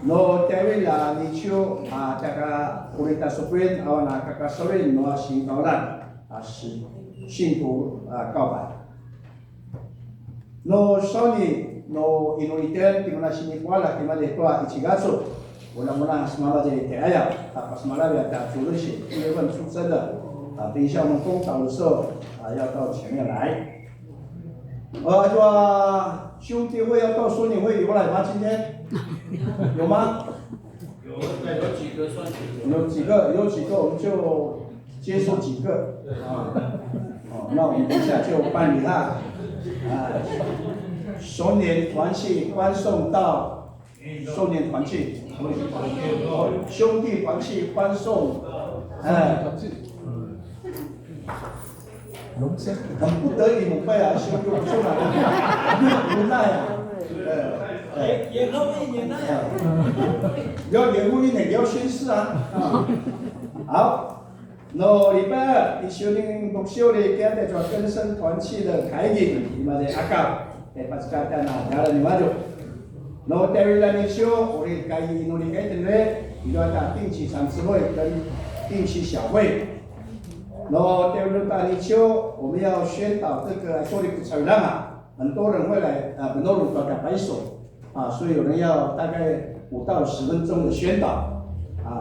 No Dewi la nicio jaga kurita suprin awana kakasorin no信高兰是信徒告白。No Sony no inulitan di mana sini kuala di mana tua ichigatsu， mudah-mudahan semalam jadi teraya， semalam ada主日学1月份出生的等一下我们公祷的时候要到前面来。说兄弟会要到孙女会有来吗？今天有吗？有几个算有几个我们就接受几个那我们等一下就办理首年团契欢送到首年团契兄弟团契欢送很不得已母会兄弟不送无奈延后1年要延后1年也要宣誓好那礼拜2修炼读修的今天就更生团契的开引你们的阿告pas kata jalan maju no Dewi修我们该努力改进的一个定期常次会跟定期小会no Dewi修我们要宣导这个说的不承认很多人会来很多人都在摆手所以有人要大概5到10分钟的宣导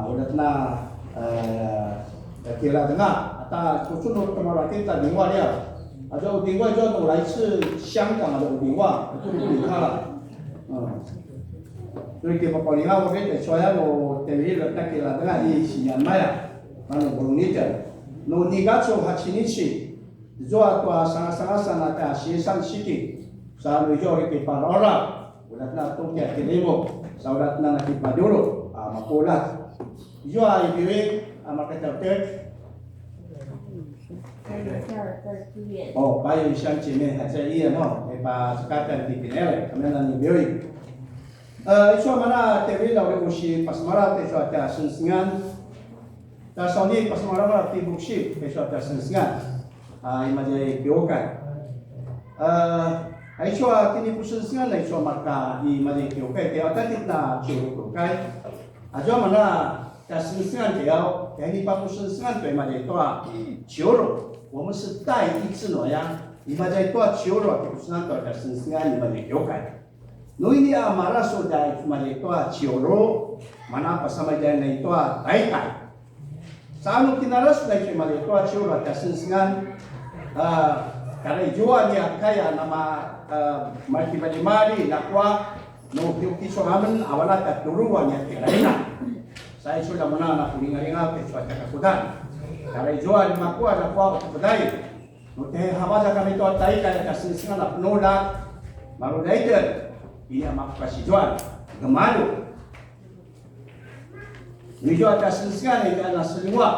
我的那给了那不准我他妈给他电话了就另外就我来自香港的电话就不理他了所以给我保留我给他说我等于了给了那一起人买不容易的no nigacho hachinichi zoa tua sangat-sangat ka sisan siki sa nujo ke parora ulat na tokya kelemo sa ulat na nakipaduro makulat joa ibiwe makatapet 哦，把有乡姐妹还在医院哦，来把这个的给来，他们那里表演。说mana TV lalu usi pas malam teso ada sensingan, dah soni pas malam lah tibuk ship teso ada sensingan, imajai kiokai. Aisyah kini pusensingan aisyah maka imajai kiokai dia ada tidak kiokai. Aja mana dah sensingan dia, jadi pak pusensingan tu imajai tua cioro, 我们是代义之诺呀，imajai tua cioro pusensingan tu ada sensingan imajai kiokai. No ini amara sudah malitoa cioro mana pasama jaya na itoa taikai. Sa ano kinaras na ito malitoa cioro at kasinsingan karena jua dia kaya nama mari nakwa no kiso ngamen awala at turuan niya kiraina. Sa sudah mana na kulingalinga keso at kakudan. Karena jua di makwa nakwa at kudai. No te hawaja kami ito at taikai at kasinsingan at nodak marunaitan. Ini amak kasijuan, gemalu. Nijo atas sensingan ini adalah selua.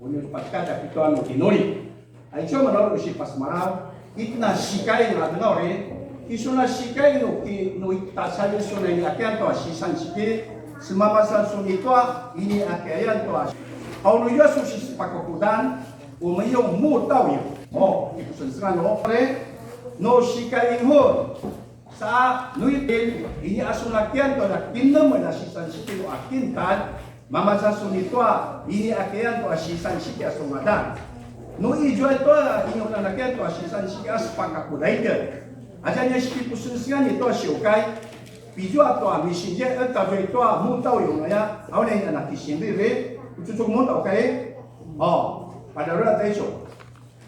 Unjuk patkata kita anu kinori. Aisyah menurut si pas malam, itna sikai na dengar ni. Kisuna sikai no ki no itasali suna ini akan to sisan sikit. Semua pasal suni to ini akan to. Au no yosu si pakokudan, umayo mu tau yo. Oh, itu sensingan no. No sikai inhun. Sa nuitin ini asulakian to na kinam na sisan sikit akin tan mama sa sunitwa ini akian to sisan sikit asungadan no ijo to ini na nakian to sisan sikit aspaka kudaide ajanya sikit pusunsian itu siokai pijo to misinje ta ve to mu tau yo ya awne na kisindi re ucucuk mu tau kai oh pada ora taiso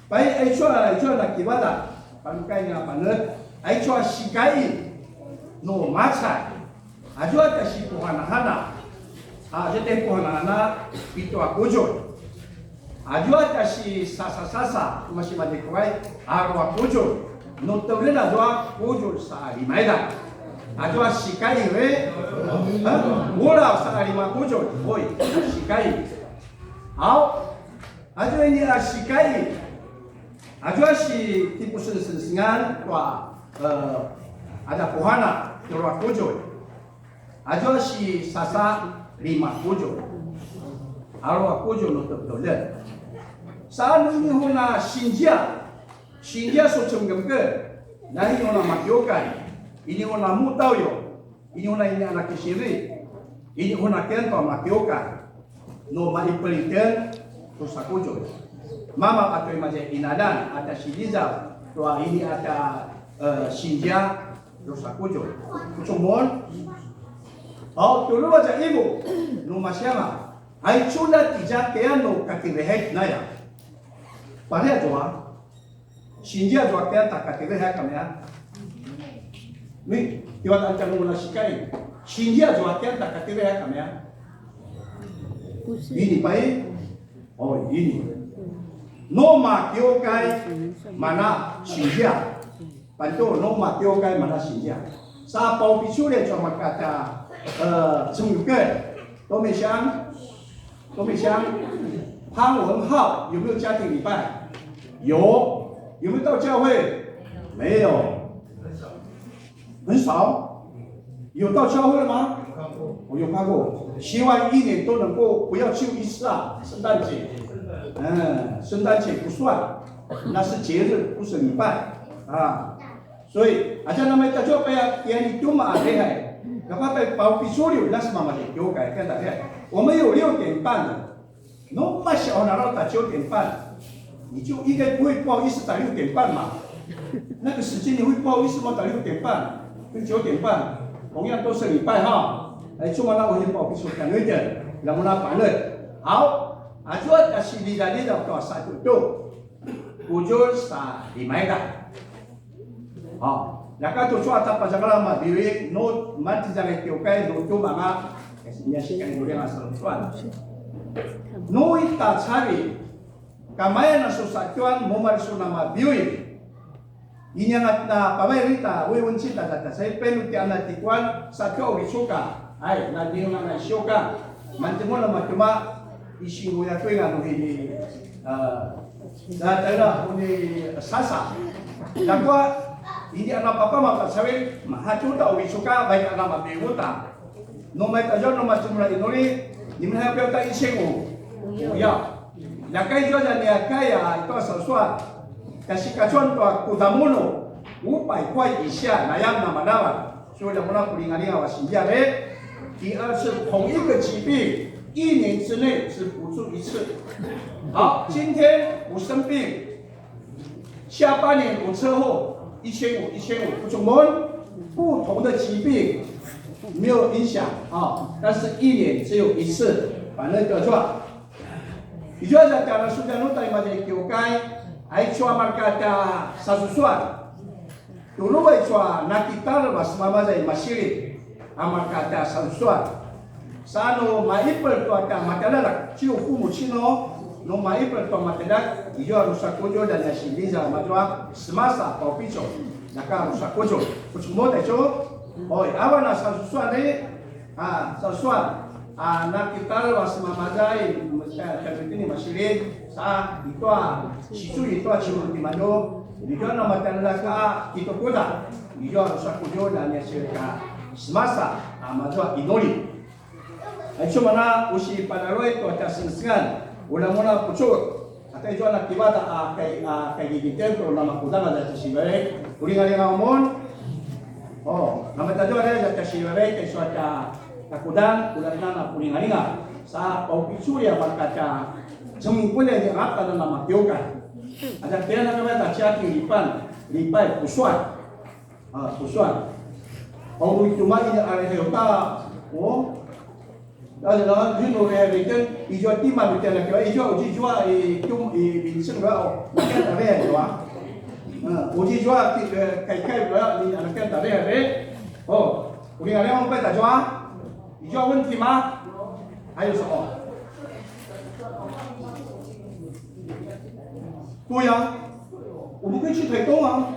pai aiso na kibada panukai na panut aichwa sikai no macha ajwa ta si pohana-hana jete pohana-hana itu akujo ajwa ta si sasa-sasa masih madekwai arwa kujo no tawlena ajwa kujo sa limaida ajwa sikai re mula sa lima kujo oi sikai au ajwa ini sikai ajwa si tipu sensingan tua ada pohana terus kujo, aja si sasa 5 kujo, arwah kujo nutup dolen. Saat ini huna sinja so cemgem nahi huna makyokai, ini huna mutauyo, ini huna ini anak kisiri, ini huna kento makyokai, no maipeliten terus kujo. Mama atau imajai inadan ada sidiza, tua ini ada sinja terus akujo kucumon au tulu aja ibu no masyama ai chula tija keano kakirehet naya pada joa sinja joa kaya kakirehet kamya mi tiwat ancan mula sikai sinja joa kaya kakirehet kamya ini pai oh ini no makyokai mana sinja Panto no mateo kai mana sinja. Sa pau pisu le cuma kata cengke. 都没香，潘文浩有没有家庭礼拜？有。有没有到教会？没有。很少。有到教会了吗？我有看过。希望一年都能够不要就一次啊，圣诞节。圣诞节不算，那是节日，不是礼拜啊。 所以，阿家那么在做白啊，给你多嘛厉害，哪怕被包比所有那是妈妈的给我改跟大家，我们有6点半的，那么小拿到打9点半，你就应该不会不好意思打6点半嘛，那个时间你会不好意思吗？打6点半跟9点半，同样都是礼拜哈，哎，做完了我就包比所讲一点，然后呢，反正好，阿做但是你在那到1度，我就3礼拜的。 Laka tu suat apa jangan lama bilik no mati jangan kiokai no tu mama nyasikan dulu yang asal tuan no ita cari kamaya na susatuan momar su nama bilik ini yang na pamai rita we uncita data saya penuti anak tikuan satu ori suka ai na dia na suka mantimo na matuma isi goya tu yang ini na tala uni sasa dakwa hindi anak papa makasawin mahajuta uwi suka baik anak mabiuta no mai tajon no macumla inori nimna pia ta isengu ya nakai jo dan ya kaya itu sesuatu kasih kacuan to kudamuno upai kwai isya nayam nama dawa sudah mula kulingalinga wasinja re 第二是同一个疾病1年之内只补助1次。好，今天我生病，下半年我车祸，1500不中门，不同的疾病没有影响啊，但是1年只有1次，反正叫做。也就是讲了，苏家路在嘛的教该，还抓嘛个sasusuan，有路会抓，那kita了嘛什么嘛在嘛西里。 amal kata sansuan sano maipel tu ada matala ciu fumu cino no maipel tu matala iyo rusak kojo dan yasiliza matwa semasa kau pico naka rusak kojo kucmo tejo oi awana sansuan ni sansuan na kita was mamazai ini masilin sa itu sisu itu ciu di mado iyo na matala ka itu koda iyo rusak kojo dan yasilika semasa amazwa inoli. Aicho mana usi panaroi to atasingan ulamuna pucuk atau itu anak kibata kai gigiten to nama kudanga da tashibare ulingali ngamon nama tajo ada da tashibare kai suata takudan ulanana ulingalinga sa pau picuria markata jempule yang apa nama kioka ada kira nama ta ciati lipai pusuan pusuan Ông itu mari ada hota, ada lah hino rehabilitan, ijo timah betul nak kira, ijo uji jua tum bincang lah, nak ada reh jua, uji jua kai lah ni nak ada reh, uji ada orang pada jua, ijo pun timah, ayo semua. 对呀，我们可以去台东啊。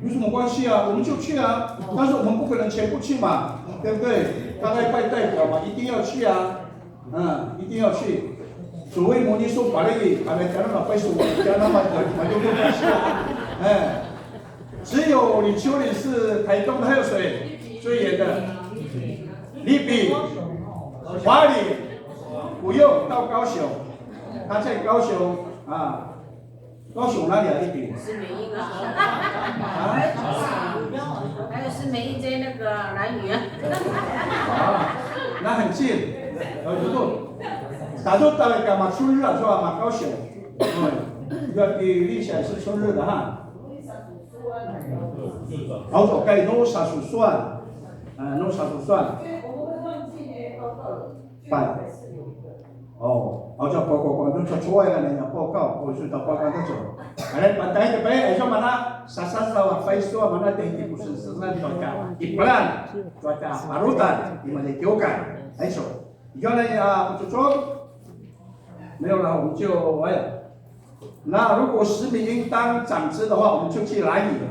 有什么关系啊？我们就去啊！但是我们不可能全部去嘛，对不对？大概派代表嘛，一定要去啊，一定要去。所谓摩尼说法律，还没讲到背书，讲那么就不关系了。只有李秋林是台东的河水最远的，你比华里不用到高雄，他在高雄啊。 高雄哪里啊？一比？是美一个还有是美一在那个南屿那很近，不错。打住到干嘛春日了是吧？嘛高雄，要比立起来是春日的哈。好走该弄啥数算，弄啥数算。办。 เอาจะ報告關都出來了，你報告，我去到報告都做。ada pantai ke baik, itu mana sasar sawah faisu mana tinggi khusus sesuatu cuaca iklan, cuaca parutan, di mana kiokan, itu. Jangan ya cocok, 没有了我们就哎，那如果10名应当长子的话，我们就去兰屿。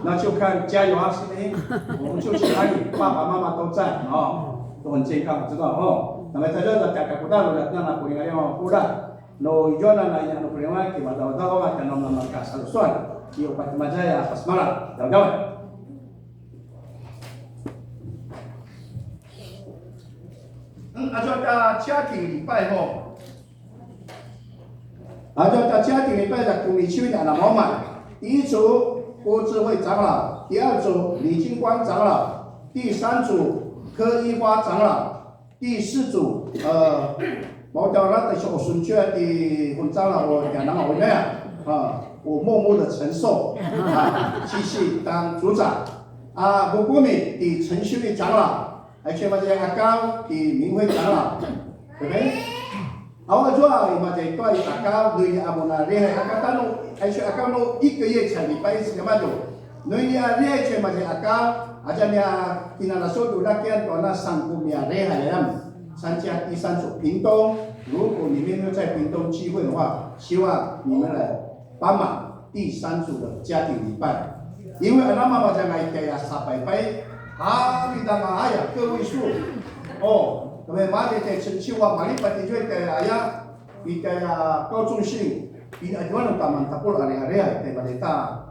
那就看加油啊，10名，我们就去兰屿，爸爸妈妈都在都很健康，知道哦。 那么在这个大家不大了，那不应该要不大。no John na yang problema que matawa ka nam nam ka salusuan. Iyo pat majaya pasmara. Daw. 按照家庭礼拜吼，按照家庭礼拜的古里秋年的毛满，第一组郭智慧长老，第二组李金光长老，第三组柯一花长老。 第4组，毛家那的小孙雀的文章了，我讲了我那样我默默的承受继续当组长我国民的陈秀丽长老，还缺嘛这阿高的明辉长老，对不对？我做嘛这对阿高对阿莫那厉害阿高，但是还缺阿高no1个月才礼拜1次干嘛做？你啊厉害缺嘛这阿高。 aja dia kinalaso dulakian tuana sangkumia rehayan 参加第3组屏东，如果你们有在屏东聚会的话，希望你们来帮忙第3组的家庭礼拜，因为阿妈妈在来给300杯，你当嘛呀个位数，对不对？马里在春秋马里巴地就给呀 Ika kau sungsing ini ajuan utaman tapul area-area te baleta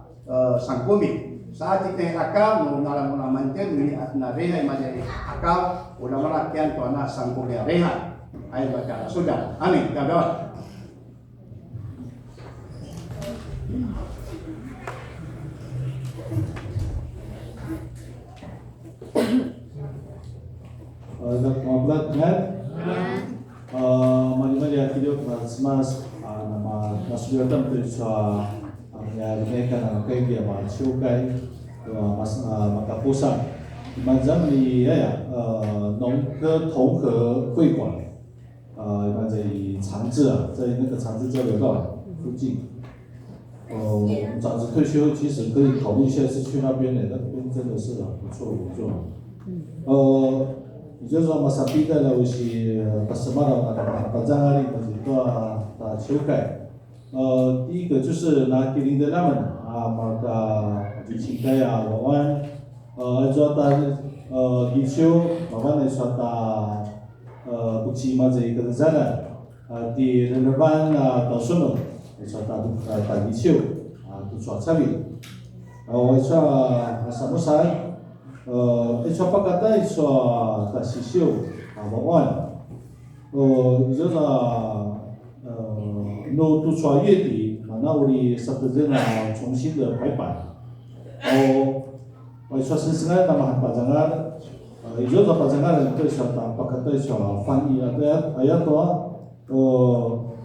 sangkomi. Saat kita akal no nalam manten ini na reha majari akal udah merakian tu anak sangkomi reha. Ayo baca sudah. Amin. Kabar. Mali-mali video Christmas nama masukkan perisa ya mereka nak kayak dia masukkan mas maka pusat macam ni ya 农科同和会馆一般在长治啊，在那个长治交流道附近。我们长治退休其实可以考虑下次去那边的，那边真的是很不错的作用。也就是说，masa kita lah usi pasamaran ada panjang hari masih itu ada cukai。第一个就是拿给领的他们maka dicintai wawan，做到di show wawan suatu bukti macam itu saja di relevan dosunum suatu di show tu suatu sabi. Itu masa-masa itu apa kata itu tak sisiu wawan. Itu no 都出月底，那我哋10%重新的排版。我说是那么把这个，也就是把这个人对说打，把它对说翻译啊，对啊，还要多，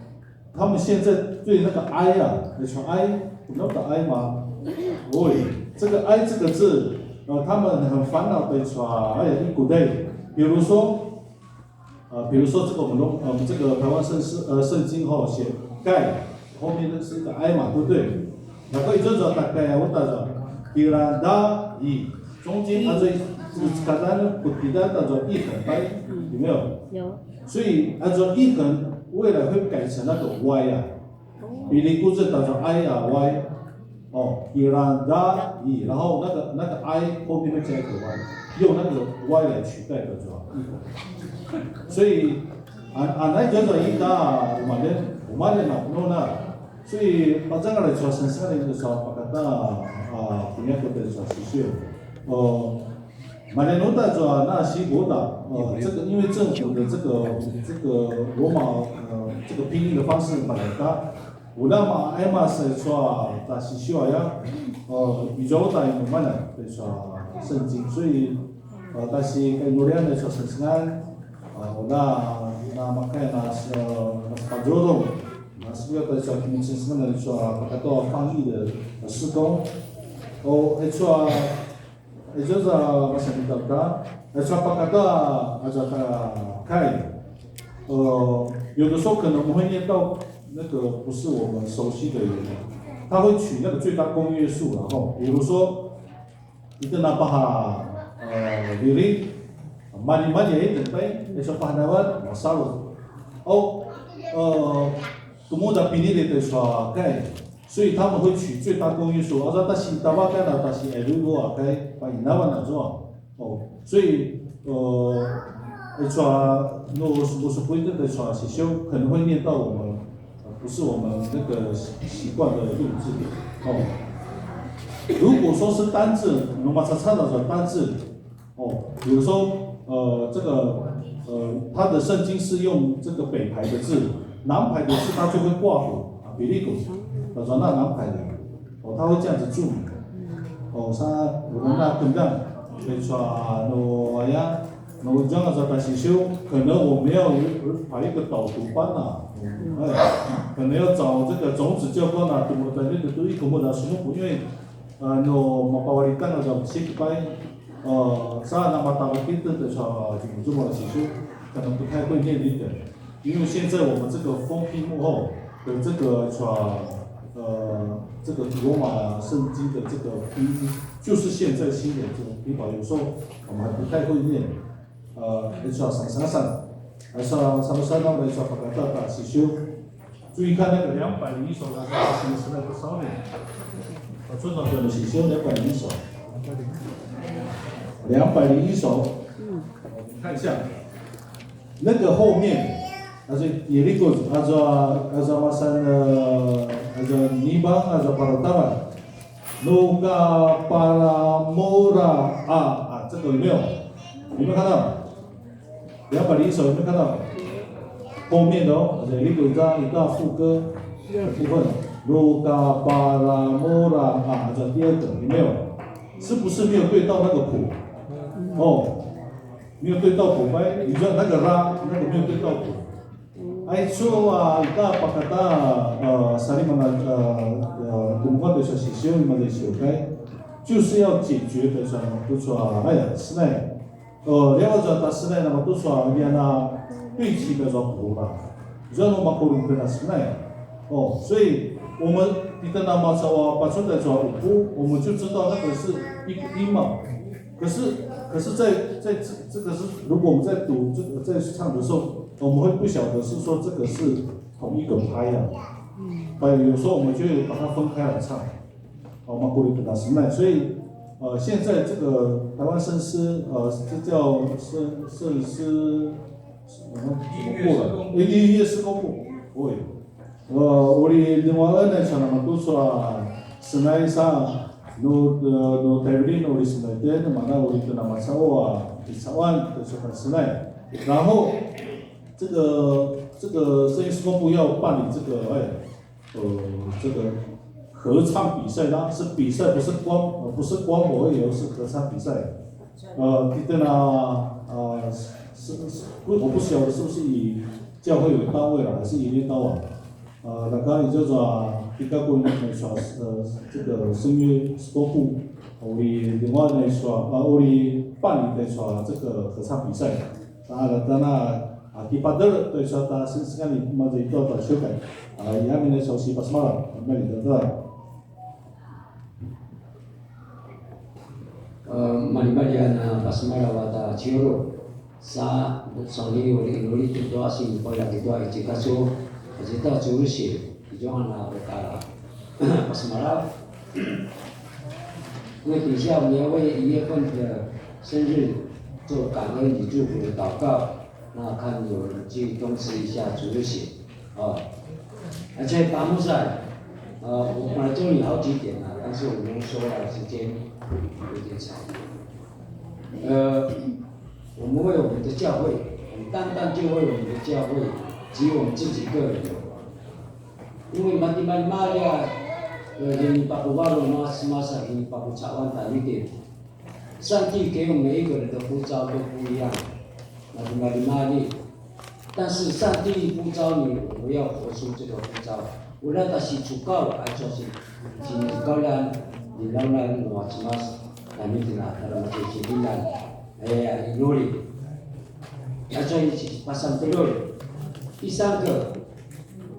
他们现在对那个 I 啊，你说 I， 你知道 I 吗？这个 I 这个字，他们很烦恼的说，哎呀，一古代，比如说这个我们这个台湾圣经后写盖，后面的是一个 I 嘛，对不对？那个就是说大概我打着，irada i， 中间它这刚才呢不提到叫做一横 I， 有没有？有。所以按照一横未来会改成那个 Y 啊，比例故事叫做 I 啊 Y， irada i， 然后那个 I 后面会加一个 Y， 用那个 Y 来取代的是吧？所以那叫做一个我们的那，所以把这个来说，生产的时候，把它不要给它说需要，马来诺的说那西伯的，这个因为政府的这个罗马这个拼音的方式把它，我那么艾玛是说那需要呀，比较大一部分的说圣经，所以但是在努力的说生产。那makanya Pak Jodoh， 是不是要在目前什么的说把它做翻译的施工？说，也就是我想到的，说把它开，有的时候可能我们会念到那个不是我们熟悉的语言，他会取那个最大公约数，然后比如说一个那巴diri mali-mali itu sampai esok pahlawan masalah. Kemudian pilih itu sebagai， 所以他们会取最大公约数，但是台湾干了，但是如果把伊那完了做，所以说不是规定的说是修，可能会念到我们不是我们那个习惯的用字如果说是单字，我们查到的单字，比如说。这个他的圣经是用这个北排的字，南排的字他就会挂符比例狗，他说那南排的，他会这样子注明，我们那跟上，比如说我这样子但是修，可能我们要排一个导读班可能要找这个种子教官读的那个读一科目的什么因为mapawalitan atau sik by saat nama tahu kita的说怎么写书，可能不太会念那个，因为现在我们这个封闭幕后的这个这个罗马圣经的这个拼音，就是现在新的这种拼法，有时候我们还不太会念。说上，还说上那么说把它打写修，注意看那个201首，它是写那个上面。村长的写修201首，201首，我们看一下，那个后面 Aja Yeriko, aja masan aja nibang, aja parataman. Nuka para mora这个有没有？有没有看到？201首有没有看到？后面的哦，而且有一大副歌的部分。Nuka para mora 这第2个有没有？是不是没有对到那个谱？哦，没有对到谱，你说那个拉那个没有对到谱。Aicho ita pakata salimana kumukwa的小习修嘛的修改，就是要解决的什么？都说哎呀，现在了解到现在那么都说原来对齐的说不啦，人们马可能跟他现在所以我们一旦那么说把出来说不，我们就知道那个是一个音嘛。可是在这个是，如果我们在读这个在唱的时候，我们会不晓得是说这个是同一个拍呀，有时候我们就把它分开来唱，马古里跟他是麦，所以现在这个台湾圣诗这叫圣诗音乐施工部，우리 능화은에서는 또수아 스나이사 노 데빌린 우리 스나이 때는 만나 우리 또 남아사와 이사완 그래서 스나이 然后这个声音施工部要办理这个合唱比赛啦，是比赛，不是观摩而已，是合唱比赛。记得呢，我不晓得是不是以教会为单位啦，还是以领导网。大家也叫做比较关于这个声乐施工部，我哋另外来说，我哋办理来说这个合唱比赛。Akibatnya dari suatu sekali masa itu atau syukur, ya minat sosial pas malam, kembali datang. Malibalian pas malam ada cioro, sa soni uli itu doa sih, boleh lagi doa itu kasu, kita cioro sih, jangan berkala pas malam. Ini bisa menyebabkan ia pun生日做感恩与祝福的祷告。那看有人去重视一下主日学，而且拔木赛，我本来就有好几点了，但是我们说了时间有点长。我们为我们的教会，我们单单就为我们的教会，及我们自己个人的，因为马利亚，ini Pak Baru masa ini Pak Cawan tadi itu，上帝给我们每一个人的呼召都不一样。但是上帝呼召你，我们要活出这个呼召。无论他是主告还是高人，你让人我怎么来面对他们这些人，努力，要在一起把上帝努力。第三个，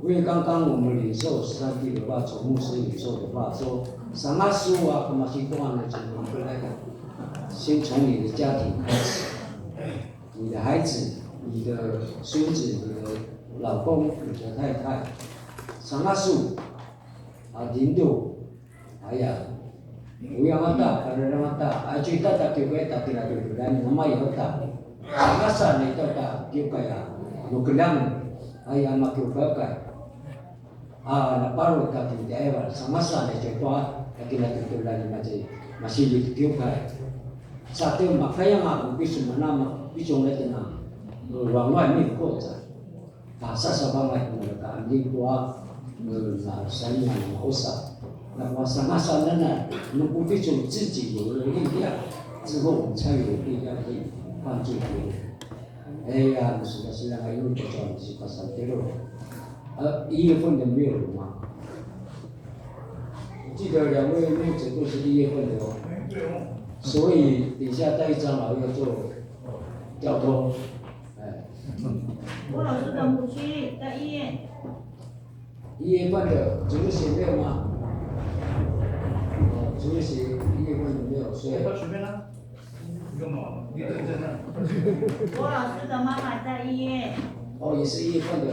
因为刚刚我们领受上帝的话，从牧师领受的话说，上阿叔啊，干嘛去多安的从回来的，先从你的家庭开始。你的孩子、你的孙子、你的老公、你的太太，上阿树，领导，有样大，kalau orang大，cerita tak kira tak kira kira，nama yang tak，上阿山你都tak kira，有个人，mak kira baru tak kira，上阿山你就多，tak kira kira masih kira，satu makanya aku bisa menama bijong na tinang ruang luar ni ko sa sa bangai mereka ambil kuah na sanya na usa na masa na能不bijong 自己有了力量之后我们才有力量可以帮助别人。呀，sudah silang ayun kecuali si pasal teror。1月份的没有了吗？记得2位妹子都是1月份的哦。所以底下带一张老要做交通，我老师的母亲在医院。1月份的主日学没有吗？主日学1月份有没有？所以随便啦，不用了，你等着呢。我老师的妈妈在医院。也是1月份的。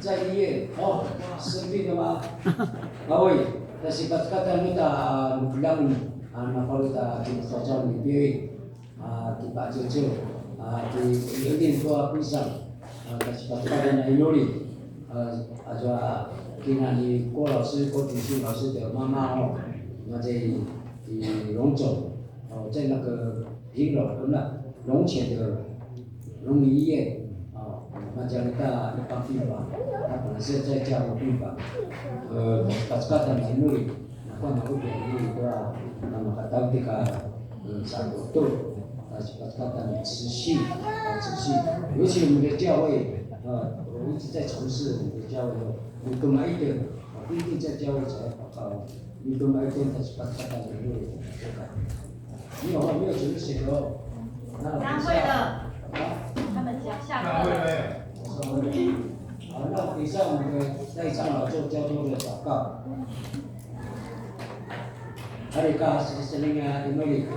在医院生病了吗？Kasi kata kita bilang na kalau kita kinasasal ni Bibi, kita cucu, di Udin tua pisang kasih pada Inoli aja kina di 郭老师郭主席老师的妈妈哦，那在龙总在那个平楼龙前的龙医院那家里大一般病房，他本来是在家务病房kasih Inoli apa nak ini gua nama kata ketika satu itu kata 持续，尤其我们的教会我一直在从事我们的教会，你多买一点，不一定在教会才你多买一点，他是把它的路你有没有准备写歌？单会的，他们讲下课了。好，那以上我们在长老做交通的祷告。Hari kasih senengnya Emily.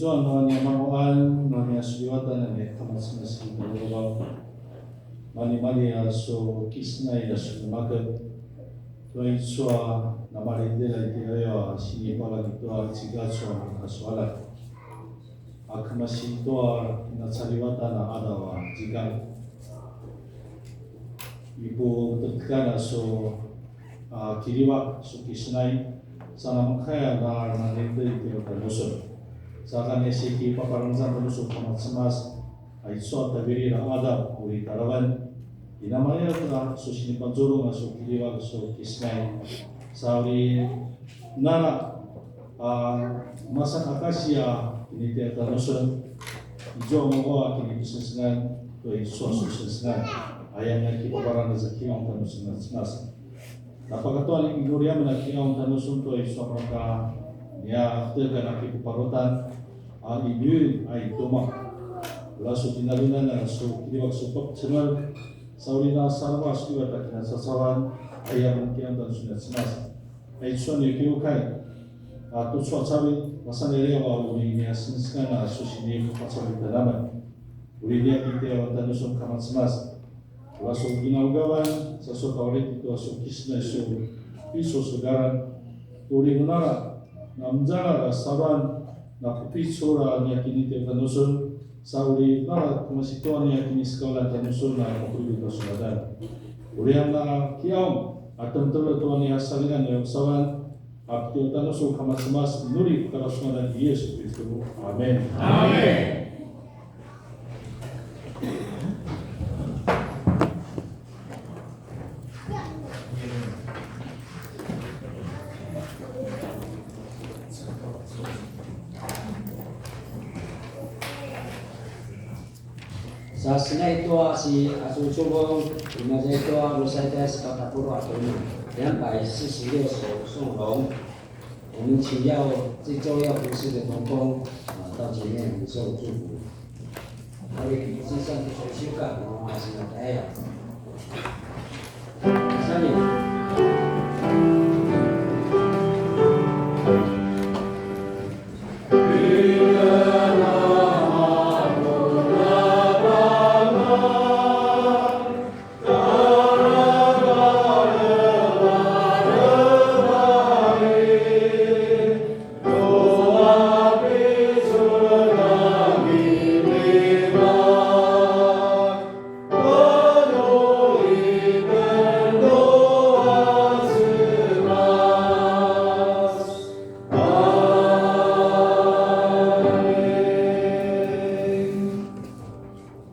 Tuhan Tuhan manguan nanya suliwatan na tamat sinasi balawa mani aso kisnay aso magat tuan sua namarinde ay tilayo sini pala gitu ciga sua kasuala akmasi tua nasaliwatan na adawa jigang ibu tekan aso kiriwa so kisnay sana makaya na narinde ito kalusun Sakan siki paparanzan terus umat semas aiswa tabiri ada uri karawan inamaya tra susini panjuru ngaso kiriwa so kisnai sauri nana masak akasia ini dia tarusun ijo ngoa kini kusensengan to iswa susensengan ayamnya ki paparan rezeki ang tanusun semas napakatuan inguriya menaki ang tanusun to iswa maka ya tekan aki kuparotan ibu ai toma lasu tinaluna na so kiriwak so pop channel saurina sarwa suwa takina sasawan ayam kiam dan sunat semas ai suan yukiu kai tu suat sawi masanere wa uri ni asinskana so sini pasawi dalaman uri dia kite wa tanusun kamat semas lasu ginaugawan saso kawrit itu aso kisna so piso sugaran uri menara namjara saban na pupi sura ni kini te kanusun Saudi na kumasituan niya kini sekolah tanusun na mukuli ko suladan. Urihan na kiaw atom tulo tuan niya salingan yung sawan at yung tanusun kamas-mas nuri karasunan ng Yesus Kristo. Amen. Amen. Sa sina ito si Asuchubong, imaja ito Rosaitas Katapuro at yan by 46首宋荣，我们请要最重要服饰的同工到前面领受祝福。我哋之上嘅水修甲，我还是第一日。三年。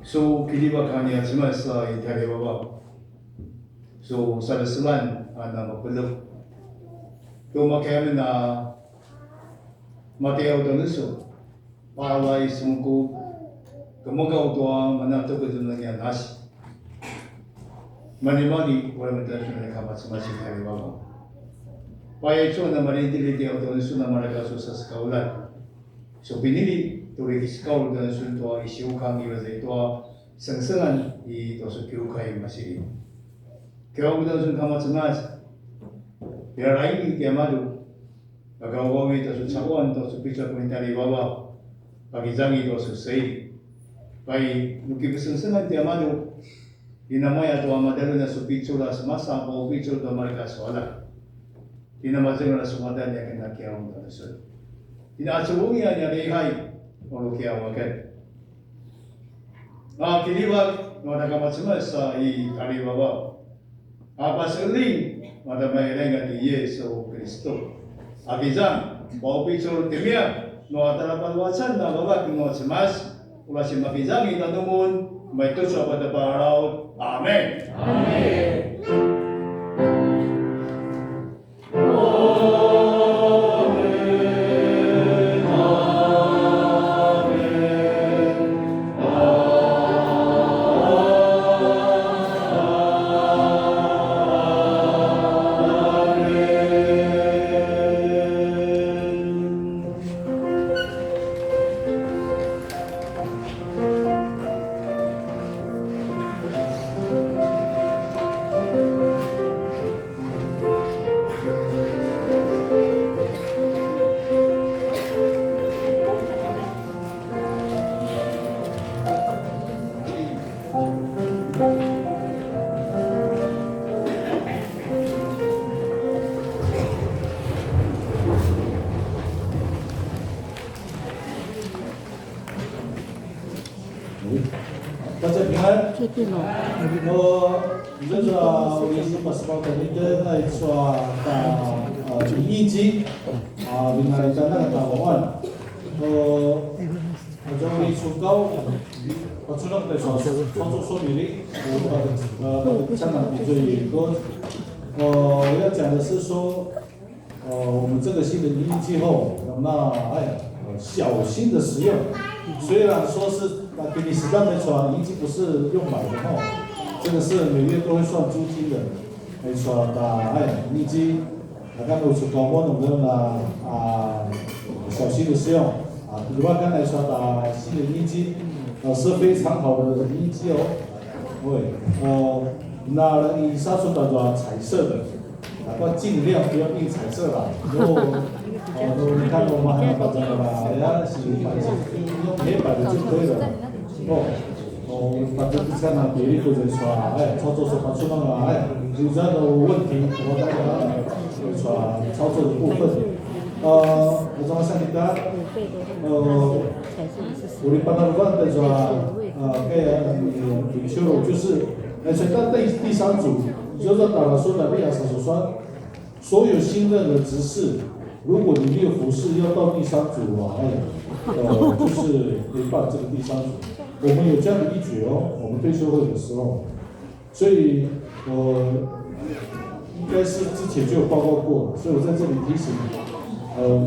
So kiliwa kanya semasa itali baba. So sa Islam ana mapeluk. To makaya na mateo donuso. Pawai sungku kemuka utua mana to kedunia nasi. Mani wala matasin na kama semasa itali baba. Paya ito na marintili dia donuso na marakaso sa skaulan. So pinili turi iskaul dan suntua isiukang iwaza ito sengsengan i dosu kiukai masiri. Kau dan sun kama semas. Biar lain dia madu. Bagawa we dosu cawan dosu pica komentari baba. Bagi zangi dosu sei. Bai nuki sengsengan dia madu. Dinamaya to amadalu na supicu la semasa mau picu to mereka soala. Dinamazeng la sumadan yang kena kiau dosu. Ina acurungi hanya lehai orang kia makan. Kiliwat mana kamat semasa i kali bapa. Apa seling mana mahirengan di Yesus Kristus. Akizan bau picul temia no antara paluasan na bapa kino semas ulah si makizan ita tumun mai tu sa pada parau. Amen. Amen. Baca Tuhan,就是我也是把什么跟你的那一说一级另外在那个大王我就会出高，我出那个说操作说明里，香港比最一个，我要讲的是说，我们这个新的一季后，那小心的使用，虽然说是。给你实战没错，一季不是用买的哈，这个是每月都会算租金的，没错一季，刚才我说高我们的小心的使用另外刚才说的新的一季，是非常好的一季那以上说的彩色的，尽量不要印彩色了，你看我们还有这个人家是用黑白的就可以了。反正看到别的或者说操作手法出那个有这样的问题，我大家操作的部分， bersama kita 우리 바나르반의领袖就是所以到第三组，就是打了说的利亚撒所说，所有新任的执事，如果你没有服侍，要到第三组就是陪伴这个第三组。我们有这样的一诀哦，我们退休会的时候，所以应该是之前就有报告过，所以我在这里提醒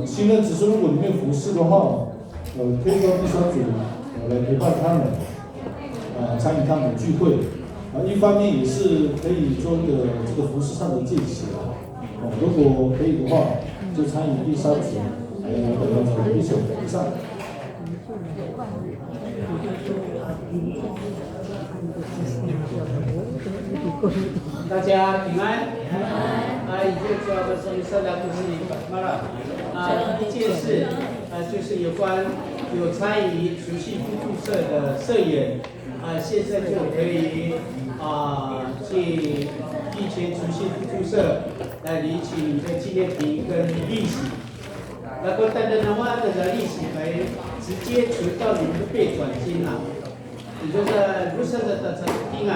新任执事，如果你没有服侍的话，可以到第三组来陪伴他们，参与他们的聚会，一方面也是可以做一个这个服侍上的见习如果可以的话，就参与第三组，一起以上。大家平安。已经主要的是社长就是马了。第一件事就是有关有参与除夕互助社的社员现在就可以去地前除夕互助社来领取你的纪念品跟利息。然后单单的话，这个利息会直接存到你们的备转金也就是不是的成定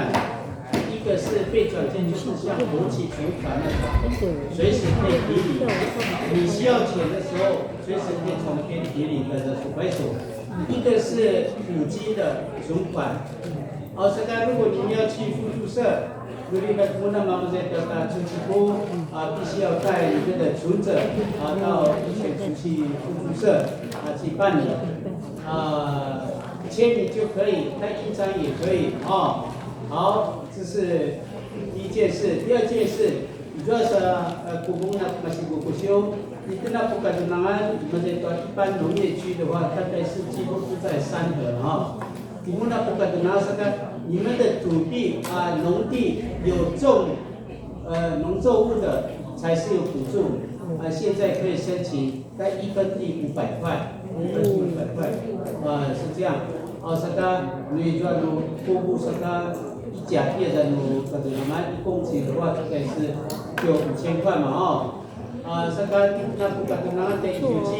一个是备转金，就是像国企存款那种，随时可以提领。你需要钱的时候，随时可以从那边提领的储备所。一个是普金的存款。现在如果你们要去互助社，如果你们不能忙在存储部必须要带你们的存折到地区除夕互助社去办理签名就可以，带印章也可以好，这是第一件事。第二件事，主要是kubung masih busio，你跟那不管怎么样，你们这个一般农业区的话，大概是几乎是在3河kubung那不管怎么样，你们的土地农地有种农作物的才是有补助现在可以申请在1分地500块，1分地500块是这样。你说瀑布一甲叶的1公顷的话，大概是就5000块嘛那不管怎么样，得有机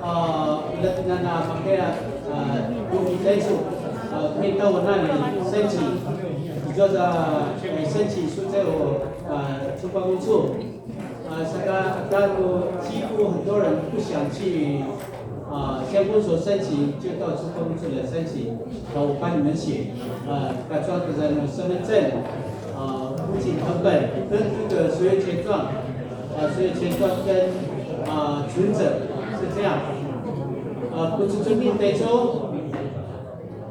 pakai bumi tensu可以到我那里申请，就是申请书在我出办公处几乎很多人不想去乡公所申请，就到出办公处来申请，我帮你们写抓的人身份证户籍成本跟这个所有权状跟存折是这样不是准备得说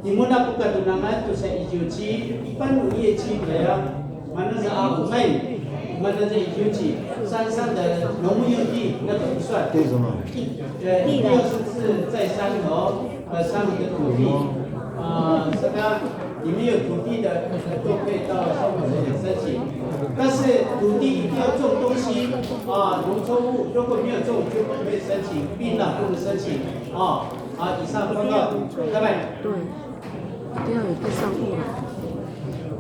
你们那不干tunangan itu saya ijuci ipan业区的mana是阿妹mana是ijuci山上的农牧用地那个不算对什么第二是在山头山里的土地你们有土地的都可以到乡公所申请，但是土地一定要种东西农作物如果没有种就不可以申请，槟榔不能申请以上报告，拜拜。对，一定要有地上物了，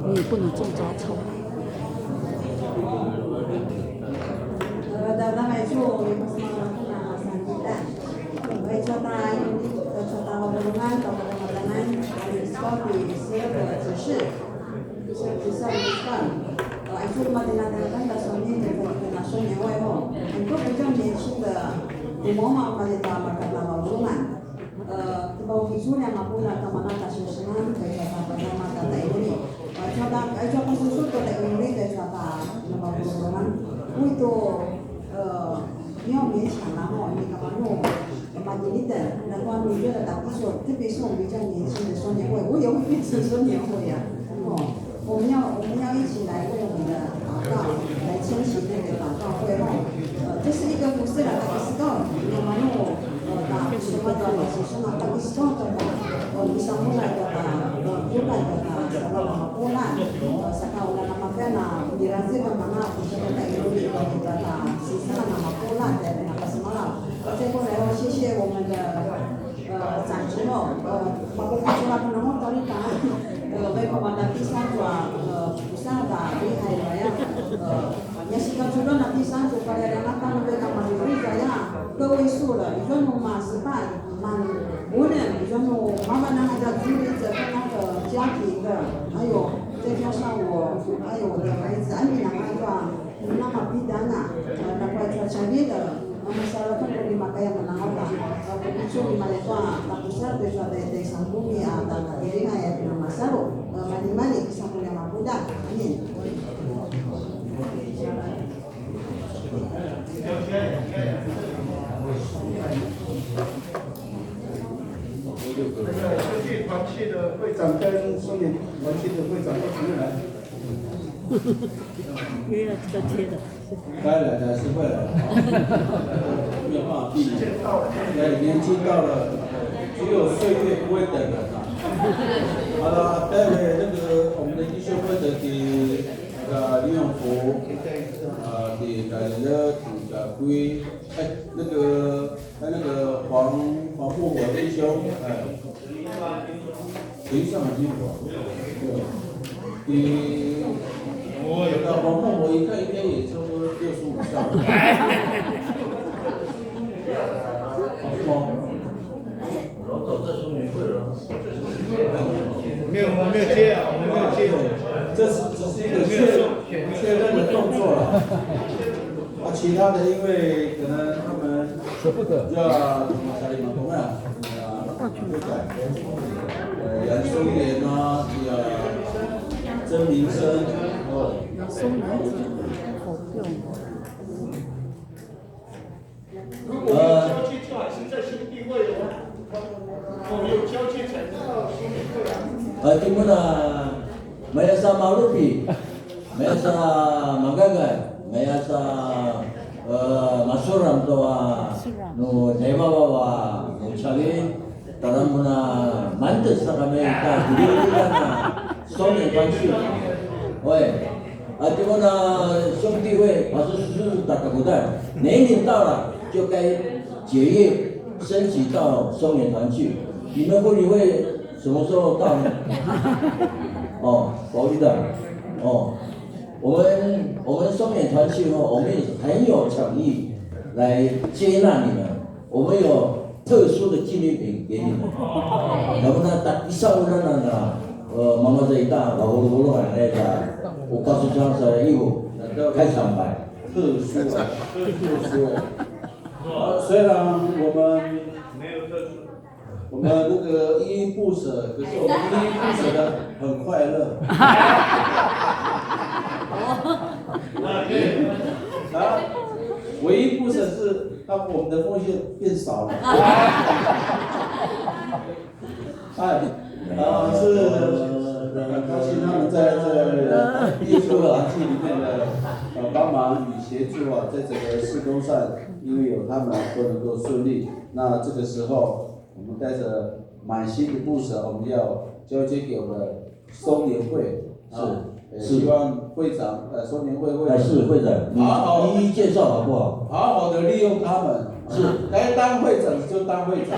你也不能种杂草。很多比较年轻的，我妈妈把你打嘛，看到老中嘛，包括数量嘛，不然他们那些什么，可以他们那么的来源，coba khusus untuk teknologi dari kata nama golongan itu 没有勉强然后你干嘛弄把你的那关于这个打比说，特别是我们比较年轻的双年会，我也会变成双年会我们要一起来为我们的祷告来撑起那个祷告会这是一个不是来打比说那么弄打什么的是什么打比说的bisa mulai dari bulan selama bulan sekarang nama kena dirasa mana bisa teknologi kita sisa nama bulan dari nama semalam 最后来谢谢我们的展之后包括出来然后到你讲为我们的第三组不是的厉害了呀也是个主任的第三组，大家让他们为他们努力的呀。个位数了，比如说满18满5年，比如说妈妈呢还在处理这个那个家庭的，还有再加上我，还有我的孩子，安妮那个nama pidana, nakuwa changida, masala kan kung makaya manangota, kung malekwa, kapusar de sambumi dan iringa ya na masalo, mani kisah punya mabuda, amin. 社区团契的会长跟松年团契的会长都请来。该来的是会来，没有办法避免。年纪到了，只有岁月不会等人啊。好了，待会那个我们的弟兄会的给李永福，给大家的归，那个黄富火弟兄，谁上金火？给。黄富火一看一天也差不多65上。是吗？老早在中年会了。没有接啊，我们没有接。这只是一个确认的动作了。其他的因为可能他们要什么家里嘛，同样会改，杨松元啊，曾明生，松元好用。如果没有交接，就还是在兄弟会的话，我有交接才到兄弟会啊。Timuna maya sa Malupi, maya sa Magagal, maya sa Masuram toa no Devawa no Chali taramuna mantes sa kami ta dilihan na Sony Panchi. Oi, Timuna 兄弟会把这事打个不带，哪一年到了就该结业升级到松年团去。你们婚礼会什么时候到呢？哦，保利的，哦，我们松年团去后，我们也很有诚意来接纳你们，我们有特殊的纪念品给你们。那么呢，一上午呢，妈妈这一大老葫芦来那个，我告诉张生的义务开场白，特殊。虽然我们那个依依不舍，可是我们依依不舍的很快乐。唯一不舍是我们的奉献变少了。是很高兴他们在这艺术团体里面的帮忙与协助在整个事工上，因为有他们都能够顺利。那这个时候。我们带着满心的不舍，我们要交接给我们的松年会，希望会长松年会会长是会长，你一一介绍好不好？好好的利用他们，是该当会长就当会长，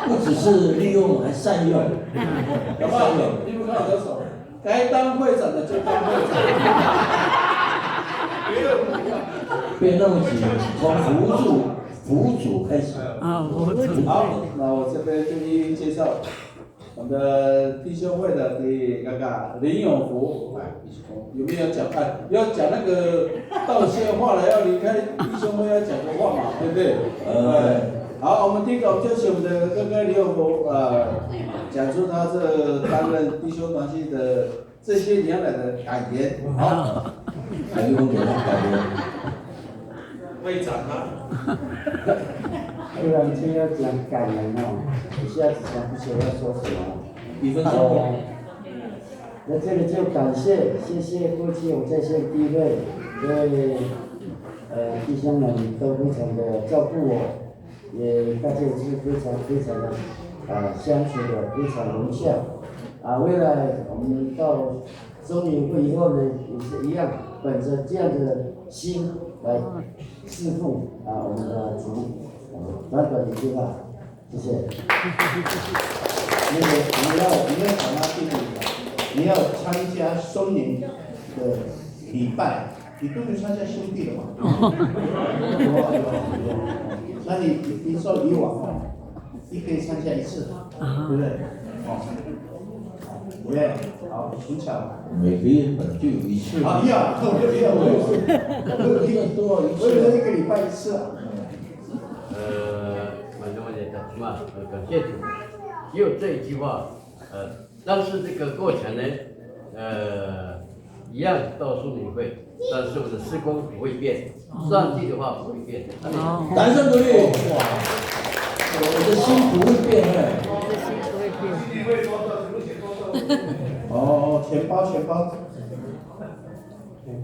不只是利用，还善用，好不好？你们看我的手，该当会长的就当会长，别那么急，从辅主开始。好，那我这边就一一介绍我们的弟兄会的给林永福，有没有讲？要讲那个道谢话了，要离开弟兄会要讲个话嘛，对不对？好，我们第一个我们就请我们的哥哥林永福讲出他这担任弟兄团契的这些年来的感言。好，还用给他感言。会长啊。突然间要讲感人一下子想不起来要说什么。1分钟。那这里就感谢过去我在线第一位，因为弟兄们都非常的照顾我，也大家也是非常的相处的非常融洽。未来我们到中年会以后呢，也是一样，本着这样的心来侍奉我们的主。短短一句话，谢谢。你要把它定义，你要参加松年的礼拜，你都没参加兄弟了嘛？有。那你说以往你可以参加一次，对不对？不愿，好，请巧。每个月本就有一次。啊，一样，我以为一个礼拜一次啊。蛮多的什么感谢主，只有这一句话，但是这个过程呢，一样到处你会，但是我的施工不会变，上帝的话不会变。男生鼓励，我的心不会变的。我的心不会变。哦，钱包。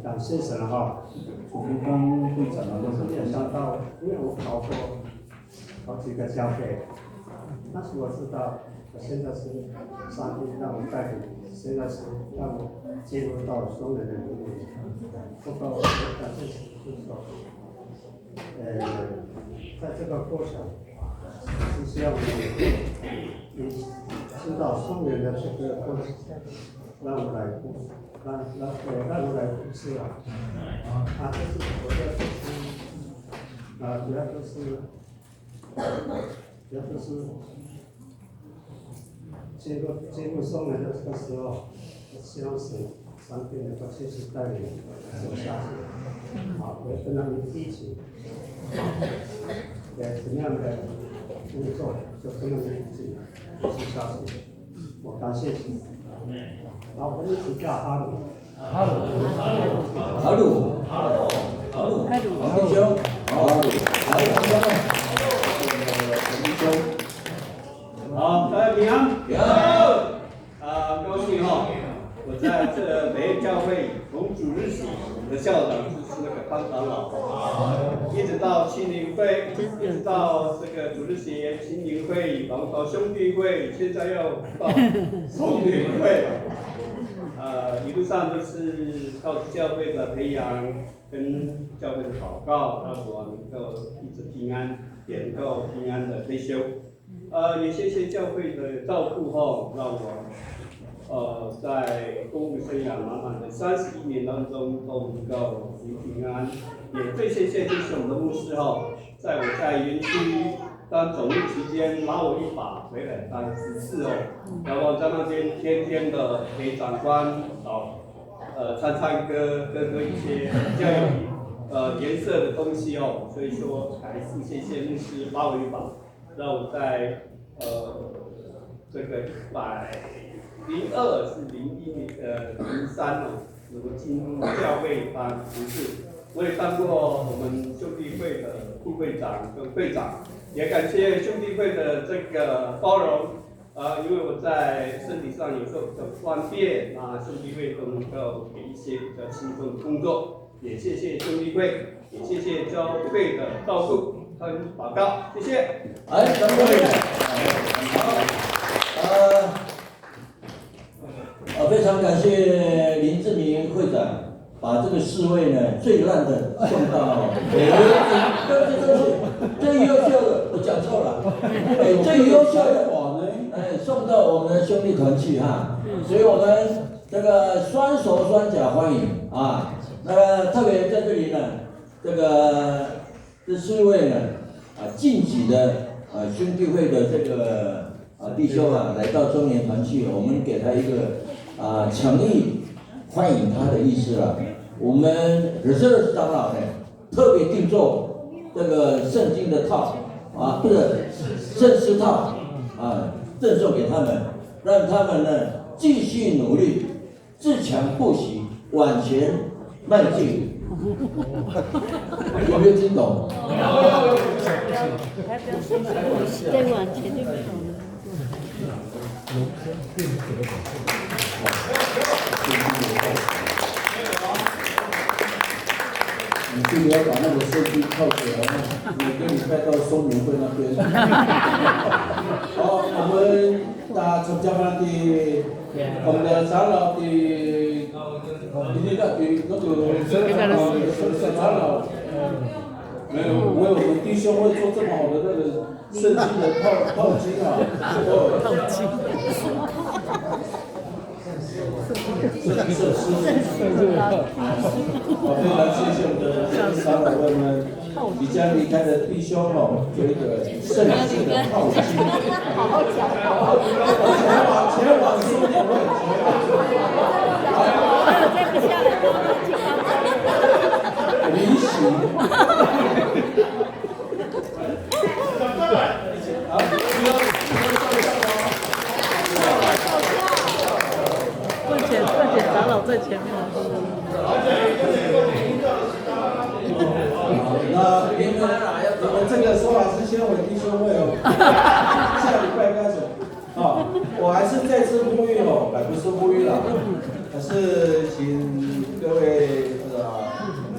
感谢神哈，主题刚会长的都是没有想到，因为我跑过好几个教会，但是我知道，我现在是上帝让我带领，现在是让我进入到双人的领域，不过我感谢神就是说，在这个过程，是需要你知道双人的这个过程，让我来来服侍啊！这是我的服侍主要就是进入送人的这个时候，希望是上帝能够继续带领走下去，我跟他们一起，怎么样的工作就跟他们一起下去。我感谢主。好，我们一起叫哈鲁，弟兄，好，大家平安。平安。高兴哈，我在这北业教会从主日起，我们的校长就是那个康长老，一直到青年会，一直到这个主日学青年会，然后到兄弟会，现在要到送女会了。一路上都是靠教会的培养跟教会的祷告，让我能够一直平安，也能够平安的退休。也谢谢教会的照顾后，让我在公务生涯满满的31年当中都能够平安。也最谢谢就是我们的牧师在我在园区当总务期间拉我一把回来当执事然后在那边天天的陪长官唱歌一些比较有颜色的东西所以说还是谢谢牧师拉我一把，让我在这个102是01年03我进入教会当执事。我也当过我们兄弟会的副会长跟会长，也感谢兄弟会的这个包容，因为我在身体上有时候比较不方便，兄弟会都能够给一些比较轻松的工作，也谢谢兄弟会，也谢谢教会的照顾跟祷告，谢谢。非常感谢林志明会长。把这个4位呢最烂的送到最优秀的，我讲错了，最优秀的送到我们的兄弟团去所以我们这个双手双脚欢迎那个特别在这里呢，这4位呢晋级的兄弟会的这个弟兄来到中年团去，我们给他一个诚意欢迎他的意思了。我们reserve长老呢特别定做这个圣经的套不是圣诗套赠送给他们，让他们呢继续努力，自强不息，往前迈进。有没有听懂？再往前就不懂了。你就不要把那个手机靠起来每个礼拜到松明会那边。好，我们参加的我们的长老的，今天那个长老，没有为我们弟兄会做这么好的那个圣经的套经套经。非常谢谢我们的长老们即将离开的弟兄哦，做一个盛世的号召，好好讲，前往苏联会，再不下来就进康离席。长老在前面。那你们这个说法是先回弟兄会哦，下礼拜开始。啊，我还是再次呼吁哦，不是呼吁了，还是请各位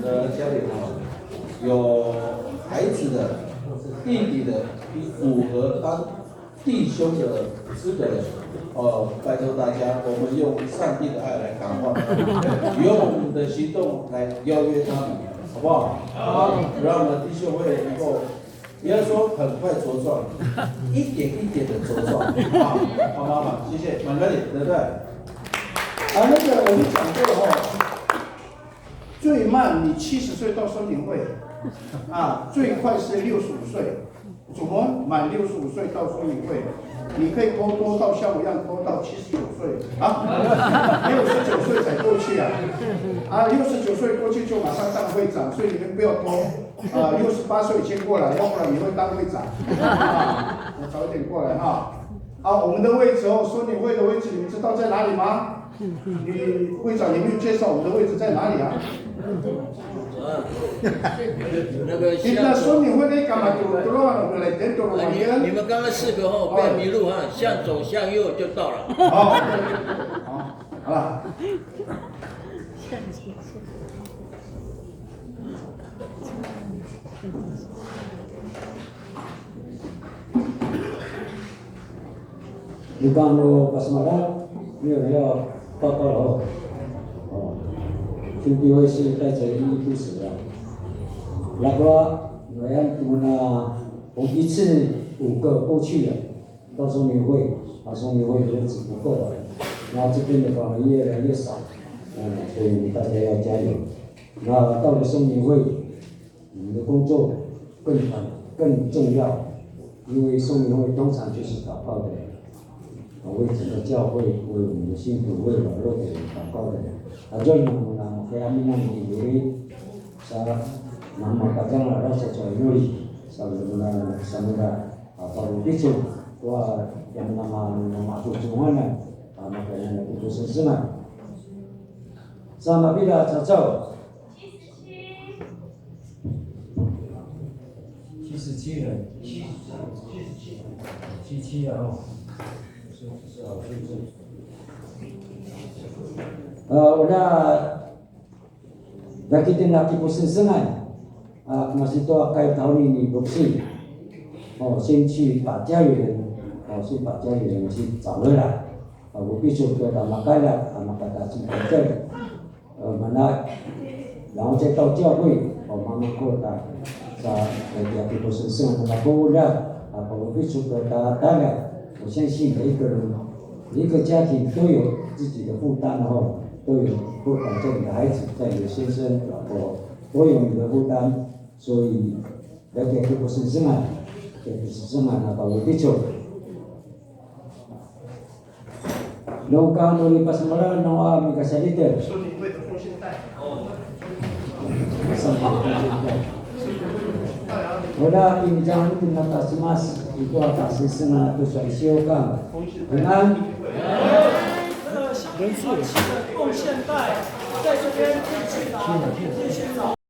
的家里哦，有孩子的、弟弟的，符合当弟兄的资格的。拜托大家，我们用上帝的爱来感化他们，用我们的行动来邀约他们，好不好？好，让我们弟兄会能够，不要说很快茁壮，一点一点的茁壮，好妈妈，谢谢，满哥你，对不对？那个我们讲过哦，最慢你70岁到申领会，最快是65岁，怎么满65岁到申领会？你可以拖到像我一样拖到79岁69岁才过去69岁过去就马上当会长，所以你们不要拖68岁以前过来，要不然你会当会长早一点过来我们的位置孙女会的位置你们知道在哪里吗？你会长有没有介绍我们的位置在哪里啊？那个你们孙女会那干嘛？你们刚刚4个不要迷路向左向右就到了。好了。如果pas malam 没有人要报告了兄弟会是带着依依不舍的。那个我们一次5个过去了，到时候你会，松林会人子不够了，然后这边的话越来越少，所以大家要加油。那到了松林会，你们的工作更重要，因为松林会通常就是祷告的。为整个教会，为我们的信徒，为软弱的人祷告的人。Ajon nama kaya minang diri sa nama kajang rasa coyoi samura paru bicu wa yang nama tujuan makanya itu sesenang sama bila cacau 77人77啊是好数字。Nakitin laki po sensengan masih itu akai tahun ini bersih 先去把家里人去把家里人去找回来我必须给他们开了给他去保证mana 然后再到教会慢慢扩大laki po sensengan aku udah我必须给他带来我相信每一个人一个家庭都有自己的负担都有不管在你的孩子，在你的先生、老婆，都有你的负担，所以要给这个身上啊，给身上啊，把我的救。Nung kano ni pasamaran ng aming kasalita. Wala pinjang tinatasimas ito ang kasisana ito sa isiyo ka. Dengan 人数贡献带在这边继续拿，继续找。